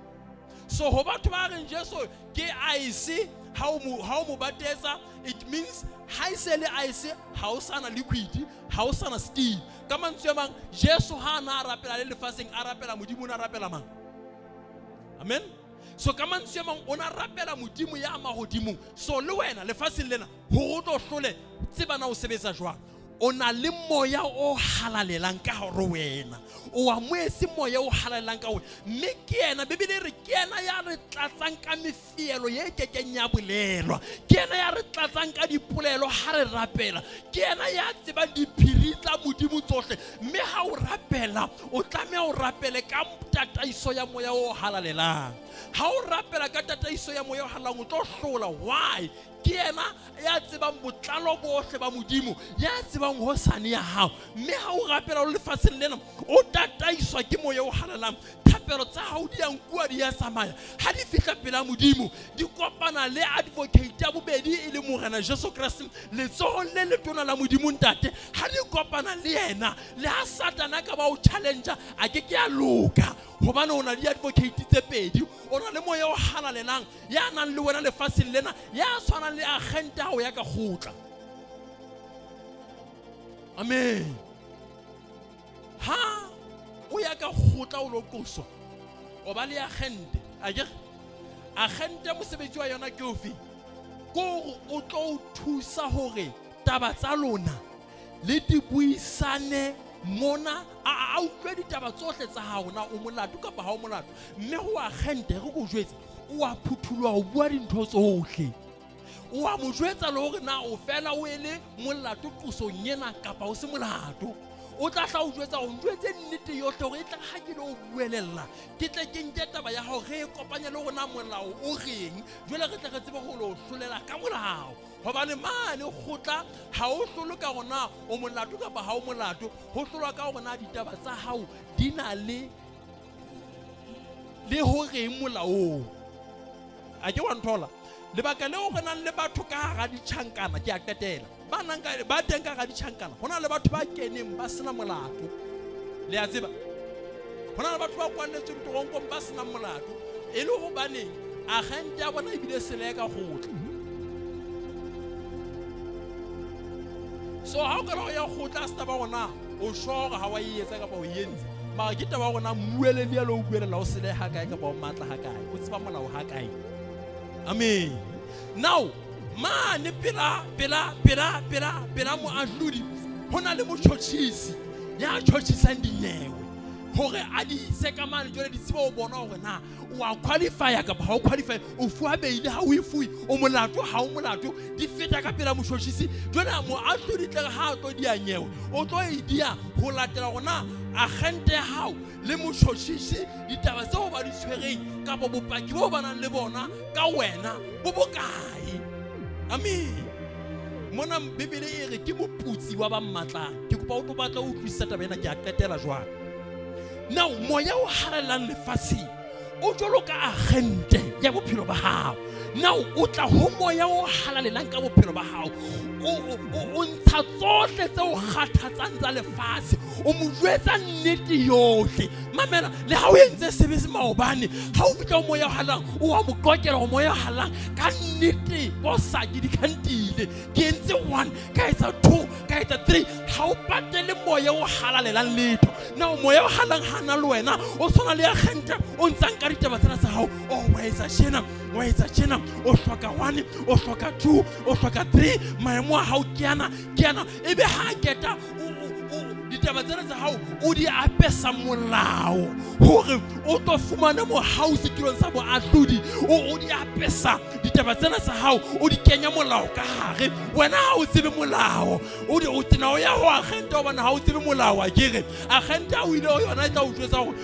So ho batho ba reng Jesu ke ice ha o mo bateza it means ha ise le ice ha o sana liquid ha o sana steam ka mantswe mang Jesu ha na rapela le lefatsheng a rapela modimo na rapela mang. Amen. So ka mantswe mang ona rapela modimo ya mahodimo so le wena lefatsheng lena ho go tlo hlole tsebana o sebetsa jwang o na le moya o halalelang ka hore wena o wa moesi moya o halalelang ka wena mme ke ena bebele re ke ena ya re tlatsang ka mefielo ye kekeng ya bolelwa ke ena ya re tlatsang ka dipolelo ha re rapela ke ena ya tseba diphiri tsa modimo tsohle mme ha o rapela o tlameha o rapele ka tataiso ya moya o halalelang ha o rapela ka tataiso ya moya o halalelang o tlo hlola why ke ena ya tsebang botlalo bohle ba modimo ya tsebang hosane ya hao mme ha o rapela o lefatsheng lena o tataiswa ke moya o halalang thapelo tsa hao di yang kua di ya tsamaya ha di fihla pela modimo di kopana le advocate ya bobedi e le morena Jesu Kriste letsohong le letona la modimo ntate ha di kopana le yena le ha Satana ka ba o challenge a ke ya loka hobane ona di advocate tse pedi ona le moya o halalelang ya nang le wena lefatsheng lena ya tshwana le agente hao ya ka khutla. Amen. Ha o ya ka khutla o lokoswa o ba le agente agente mosebetsi wa yona ke ofe go o tlo thusa hore taba tsa lona le di buisane mona a utlwe ditaba tsohle tsa hao na o molato kapa ha o molato mme ho agente re go jwetsa o a phuthulwa o bua dintho tsohle o a mo jwetsa le hore na o fela o ele molato qosong yena kapa o se molato o tla hla o jwetsa o njwetse nnete yohle hore e tla ha ke lo buelella ke tle ke nke taba ya hao re kopanya le rona molao o reng jwale re tle re tsebe go lo hlolela ka molao hobane mane khotla ha o hlolo ka gona o molato kapa ha o molato ho hlolwa ka gona ditaba tsa hao di na le hore molao a ke wa nthola lebaka leo go nang le batho ka hara ditšhankana ke a qetela ba teng ka hara ditšhankana go na le batho ba keneng ba sena molato le a tseba go na le batho ba kwalletsweng toronkong ba sena molato e le go baneng agente ya bona e bile sele ka gotla so ha o ka re ya gotla sta ba gona o shora ha wa etsa ka ba o yentse mara ke taba gona muele le lo buelela o sele ha kae ka ba o matla ha kae o tseba molao ha kae. Amen. Now, man, pela mo ahludi. Hona le mo churches. Ya churches ndinyewe. Hore adi seka man jole di tsiba o bona hore na o qualify ka ba o qualify o fuwa beile ha o ifui o molato ha o molato di feta ka pela mo churches jole mo ahludi tle ha to di anyewe o tlo idia ho latela gona agente hao le mo churches ditaba tseo ba di tshwereng ka bo bopaki bo banang le bona ka wena bo bokae. Amen. Mona Bibele e re ke moputsi wa ba mmatlang ke kopa o tlo batla o utlwisisa taba ena ke a qetela jwang. Now moya o halalang lefatsheng o jolo ka agente ya bophelo ba hao. Now o tla ho moya o halalelang ka bophelo ba hao. O ntsha tsohle tse o kgathatsang tsa lefatshe, o mo jwetsa nnete yohle. Mamela le ha o entse sebese maobane, ha o fihla moya o halang, o wa mo kokela ho moya o halang ka nnete bosa ke dikantile. Ke entse 1 ka etsa 2 ka etsa 3, ha o patele moya o halalelang letho. Now moya o halang hana le wena o sona le agente o ntshang ka ditaba tsena tsa hao. O wa etsa tjena, wa etsa tjena, o hloka 1, o hloka 2, o hloka 3, maemo a hao ke yana ebe ha keta ditaba tsena tsa hao o di apesa molao hore o tlo fumana mo house tulong sa boahlodi. O di apesa ditaba tsena tsa hao o di kenya molao ka hare. Wena ha o tsebe molao o tena o ya ho agente o bana ha o tsebe molao a kere agente a o ile o yona tla o jwetsa hore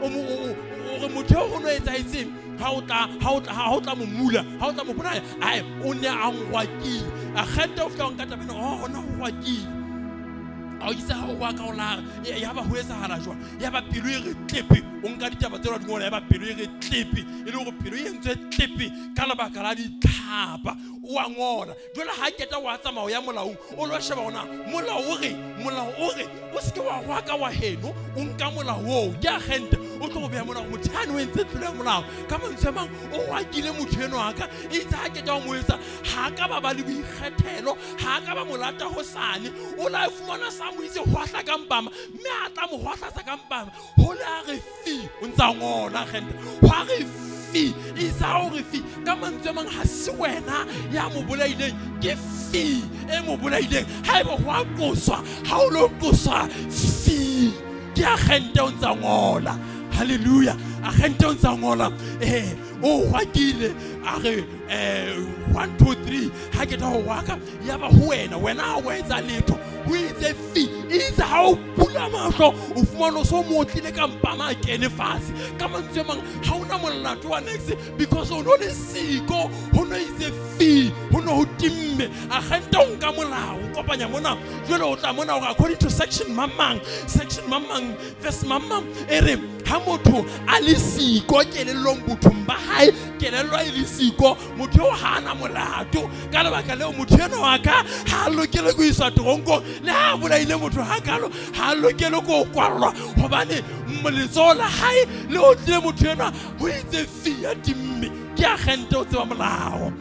o motho o no etsa itseng. Ha o tla mo mula, ha o tla mo bona ai o ne a ngwakile agente o fla nka tabena ona o ngwakile. A itse ha o wa ka o la ya ba ho etsa hala jwa ya ba pelo e re tlepe o nka ditaba tsena di ngola ya ba pelo e re tlepe e le go pelo e ntse tlepe ka la baka la ditlhapa o a ngola jole ha keta wa tsamao ya molaong o lo sheba ona molao o re o se ke wa gwa ka wa heno o nka molao o ke agente o tlo go beya molao mothane o entse tlolo ya molao ka mantsemang o gwakile motho eno aka e itse ha keta o mo etsa ha ka ba le boikgethelo ha ka ba molata ho sane o la fumana sa mo itse hwahla ka mpama mme a tla mo hwahla sa ka mpama ho la re fi o ntsa ngola agente wa re isa o re fi ka mantsemang ha se wena ya mo bolaileng ke fi e mo bolaileng ha eba wa qoswa ha o lo qoswa fi ke agente o ntsa ngola. Hallelujah. Agente o ntsa ngola o gwakile a re 1 2 3 ha ke ta ho waka ya ba ho wena ha o etsa letho o itse fi itse ha o pula mahlo o fumana so mo tlile ka mpama a kene fase ka mantswe mang ha ona molato wa next because o no le siko ho no itse fi ho no ho timme agente o nka molao o kopanya mona jole o tla mona o according to section mamang verse mamang ere ha motho a le siko kelellong bothong ba hae kelello e le siko motho o hana molato ka lebaka leo motho eno wa ka ha lokele go isa tronko le ha bolaile motho ha kalo ha lokele go kwallwa hobane mletso la hae le o tle motho eno ho itse fi ya timme ke agente o tseba molao.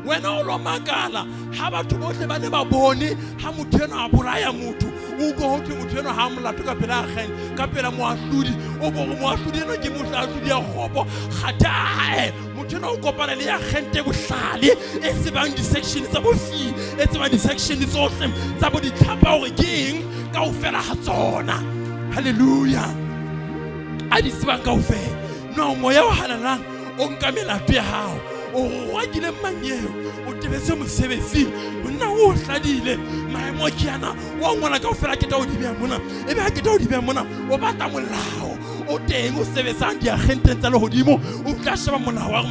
Wena o lo makala ha batho bohle ba ne ba bone ha motho eno a bolaya motho o go ho motho eno ha molato ka pela agente ka pela moahlodi o bo moahlodi eno ke moahlodi ya gopo khata motho eno o kopana le agente bohlale e sebang di section tsa bofi e tseba di section tsohle tsa bo ditlhapa hore ke eng ka o fela ha tsona. Hallelujah. A di sebang ka o fela no moya o halalang o nka melato ya hao o gwakile manyeo o tebetse mosebetsi monna o hladile maemo ke yana wa ngwana ka o fela ke ta o di beya mona e be ha ke ta o di beya mona o batla molao o teng o sebetsang di agente tsa le hodimo o tla sheba molao wa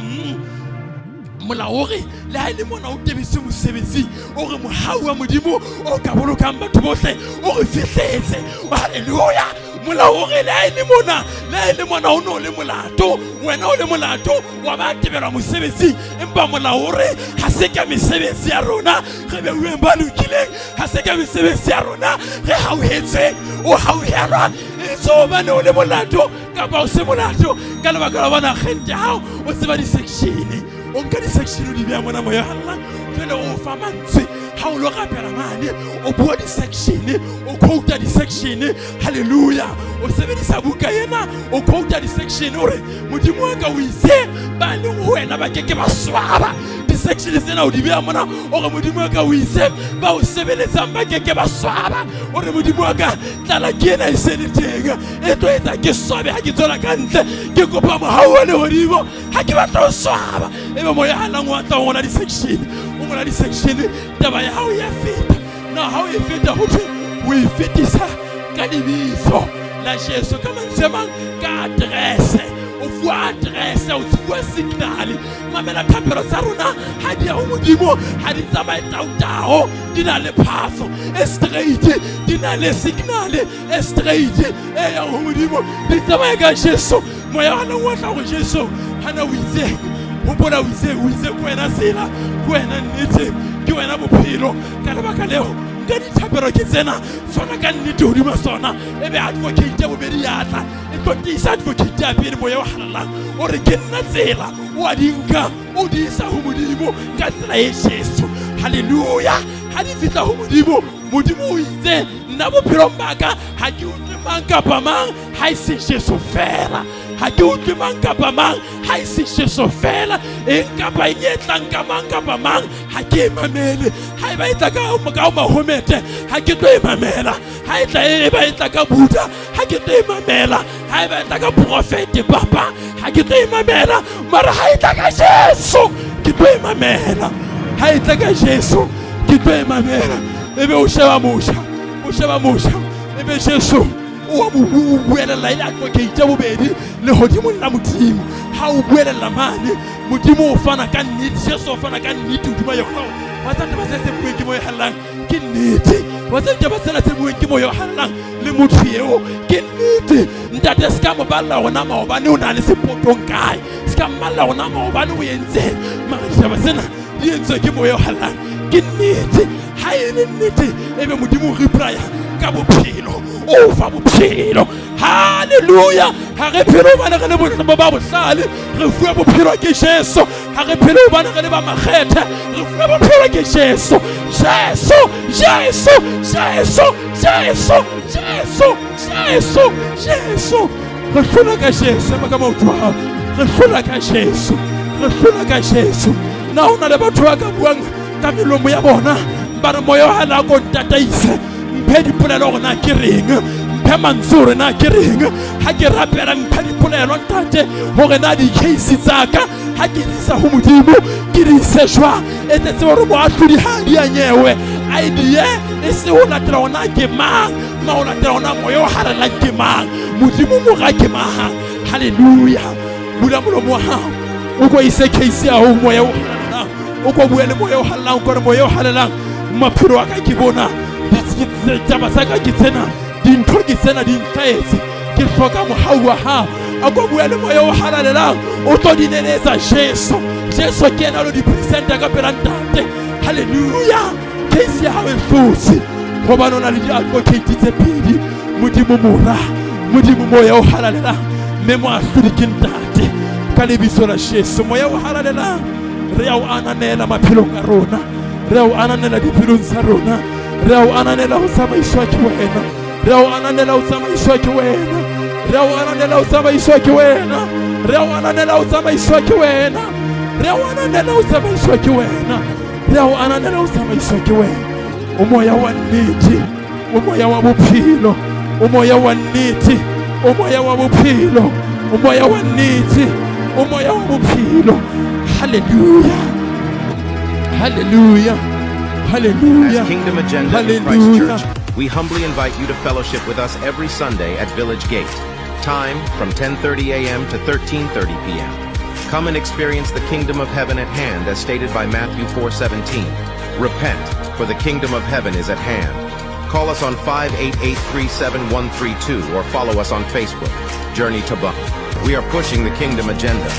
molao re le ha ile mona o tebetse mosebetsi o re mohau wa modimo o ka bolokang batho bohle o re fihletse. Hallelujah. Molao re le ha ile mona o no le molato wena o le molato wa ba tebelwa mosebetsi empa molao re ha se ka mesebetsi ya rona re be uwe ba lokileng ha se ka mesebetsi ya rona re hauhetse o hauhelwa so bane o le molato kapa o se molato ka lebaka la bona agente hao o tseba di section o nka di section o di beya mona moya hallang jwale o fa mantswe ha o lo rapela mane o bua di section o quote di section. Hallelujah. O sebedisa buka yena o quote di section ore modimo wa ka o ise ba le wena ba ke ba swaba di section tsena o di beya mona ore modimo wa ka o ise ba o sebeletsang ba ke ba swaba ore modimo wa ka tlala ke ena e se le teng e tlo etsa ke swabe ha ke tsona ka ntle ke kopa mohau le hodimo ha ke batla o swaba e be moya halang wa tla ngona di section o ngona di section taba ya hao ya feta na hao e feta ho thwe o e fetisa ka lebitso la Jesu ka mantswe mang ka address o fuwa address, o fuwa signal. Mamela thapelo tsa rona ha di ya ho Modimo, ha di tsamaye tautao, di na le phaso e straight, di na le signal e straight e ya ho Modimo, di tsamaye ka Jesu. Moya wa nna o tla go Jesu hana o itse o bona o itse ko wena sela, ko wena nnete, ke wena bophelo ka lebaka leo ka dithapelo ke tsena sona ka nnete hodima sona. Ebe advocate ya bobedi ya tla e tlo tiisa advocate ya pele moya o halalang o re ke nna tsela o a di nka o di isa ho Modimo ka tsela e Jesu. Haleluya. Ha di fitla ho Modimo, Modimo o itse nna bophelong ba ka ha ke utlwe mang kapa mang ha e se Jesu fela, ha ke utlwe mang kapa mang ha e se Jesu fela. Eng kapa eng e tlang ka mang kapa mang ha ke e mamele. Ha e ba e tla ka Mahomete ha ke tlo e mamela, ha e ba e tla ka Buddha ha ke tlo e mamela, ha e ba e tla ka Prophet Papa ha ke tlo e mamela, mara ha e tla ka Jesu ke tlo e mamela, ha e tla ka Jesu ke tlo e mamela. Ebe o sheba mosha, ebe Jesu o buelela ile advocate bobedi le hodimo la Modimo. Ha o buelela mane Modimo o fana ka nnete, Jesu o fana ka nnete hodima yona. Wa tsana ba se bueng ke moya halang ke nnete, wa tsana ba se bueng ke moya halang le motho eo ke nnete. Ntate ska mo balla rona maobane o na le sepotong kae, ska mmalla rona maobane o entse mara ba sena di entse ke moya halang ke nnete. Ha e le nnete ebe Modimo re praya ka bophelo o fa bophelo. Haleluya. Ha re phelo bana re le bona ba bohlale, re fuwa bophelo ke Jesu. Ha re phelo bana re le ba makgethe, re fuwa bophelo ke Jesu. Jesu. Re hlola ka Jesu ka maoto a hao, re hlola ka Jesu. Na hona le batho ba ka buang ka melomo ya bona ba re moya wa hana ko ntataise, mphe dipolelo gore na ke reng, mphe mantsore na ke reng. Ha ke rapela mphe dipolelo ntate gore na di case tsaka ha ke disa ho Modimo ke di se jwa e tse gore bo atludi ha di a nyewe idea e se ho latela ona ke mang, ma o latela ona moya wa hana ke mang, Modimo mo ga ke mang. Haleluya. Bula molomo wa hao o go ise case ya ho moya wa hana, o go buele moya wa hana, o go moya wa hana maphelo wa ka ke bona ditaba sa ka ke tsena dintho ke tsena di ntlaetse ke hloka mohau wa hao a go bua le moya o halalelang o tlo di nenetsa Jesu ke ena lo di presenta ka pela ntate. Haleluya. Case ya hao e hlotse hobane o na le di-advocate tse pedi, Modimo mora, Modimo moya o halalelang, mme mo ahlodi ke ntate ka lebitso la Jesu. Moya o halalelang re a o ananela maphelong a rona, re a o ananela diphelong tsa rona, re a o ananela ho tsamaiswa ke wena, re a o ananela ho tsamaiswa ke wena, re a o ananela ho tsamaiswa ke wena, re a o ananela ho tsamaiswa ke wena, re a o ananela ho tsamaiswa ke wena, re a o ananela ho tsamaiswa ke wena. O moya wa nnete, o moya wa bophelo, o moya wa nnete, o moya wa bophelo, o moya wa nnete, o moya wa bophelo. Hallelujah. Hallelujah. Hallelujah. As Kingdom Agenda in Christ Church, we humbly invite you to fellowship with us every Sunday at Village Gate. Time from 10:30 a.m. to 13:30 p.m. Come and experience the kingdom of heaven at hand as stated by Matthew 4:17. Repent, for the kingdom of heaven is at hand. Call us on 588-37132 or follow us on Facebook. Journey to Bum. We are pushing the kingdom agenda.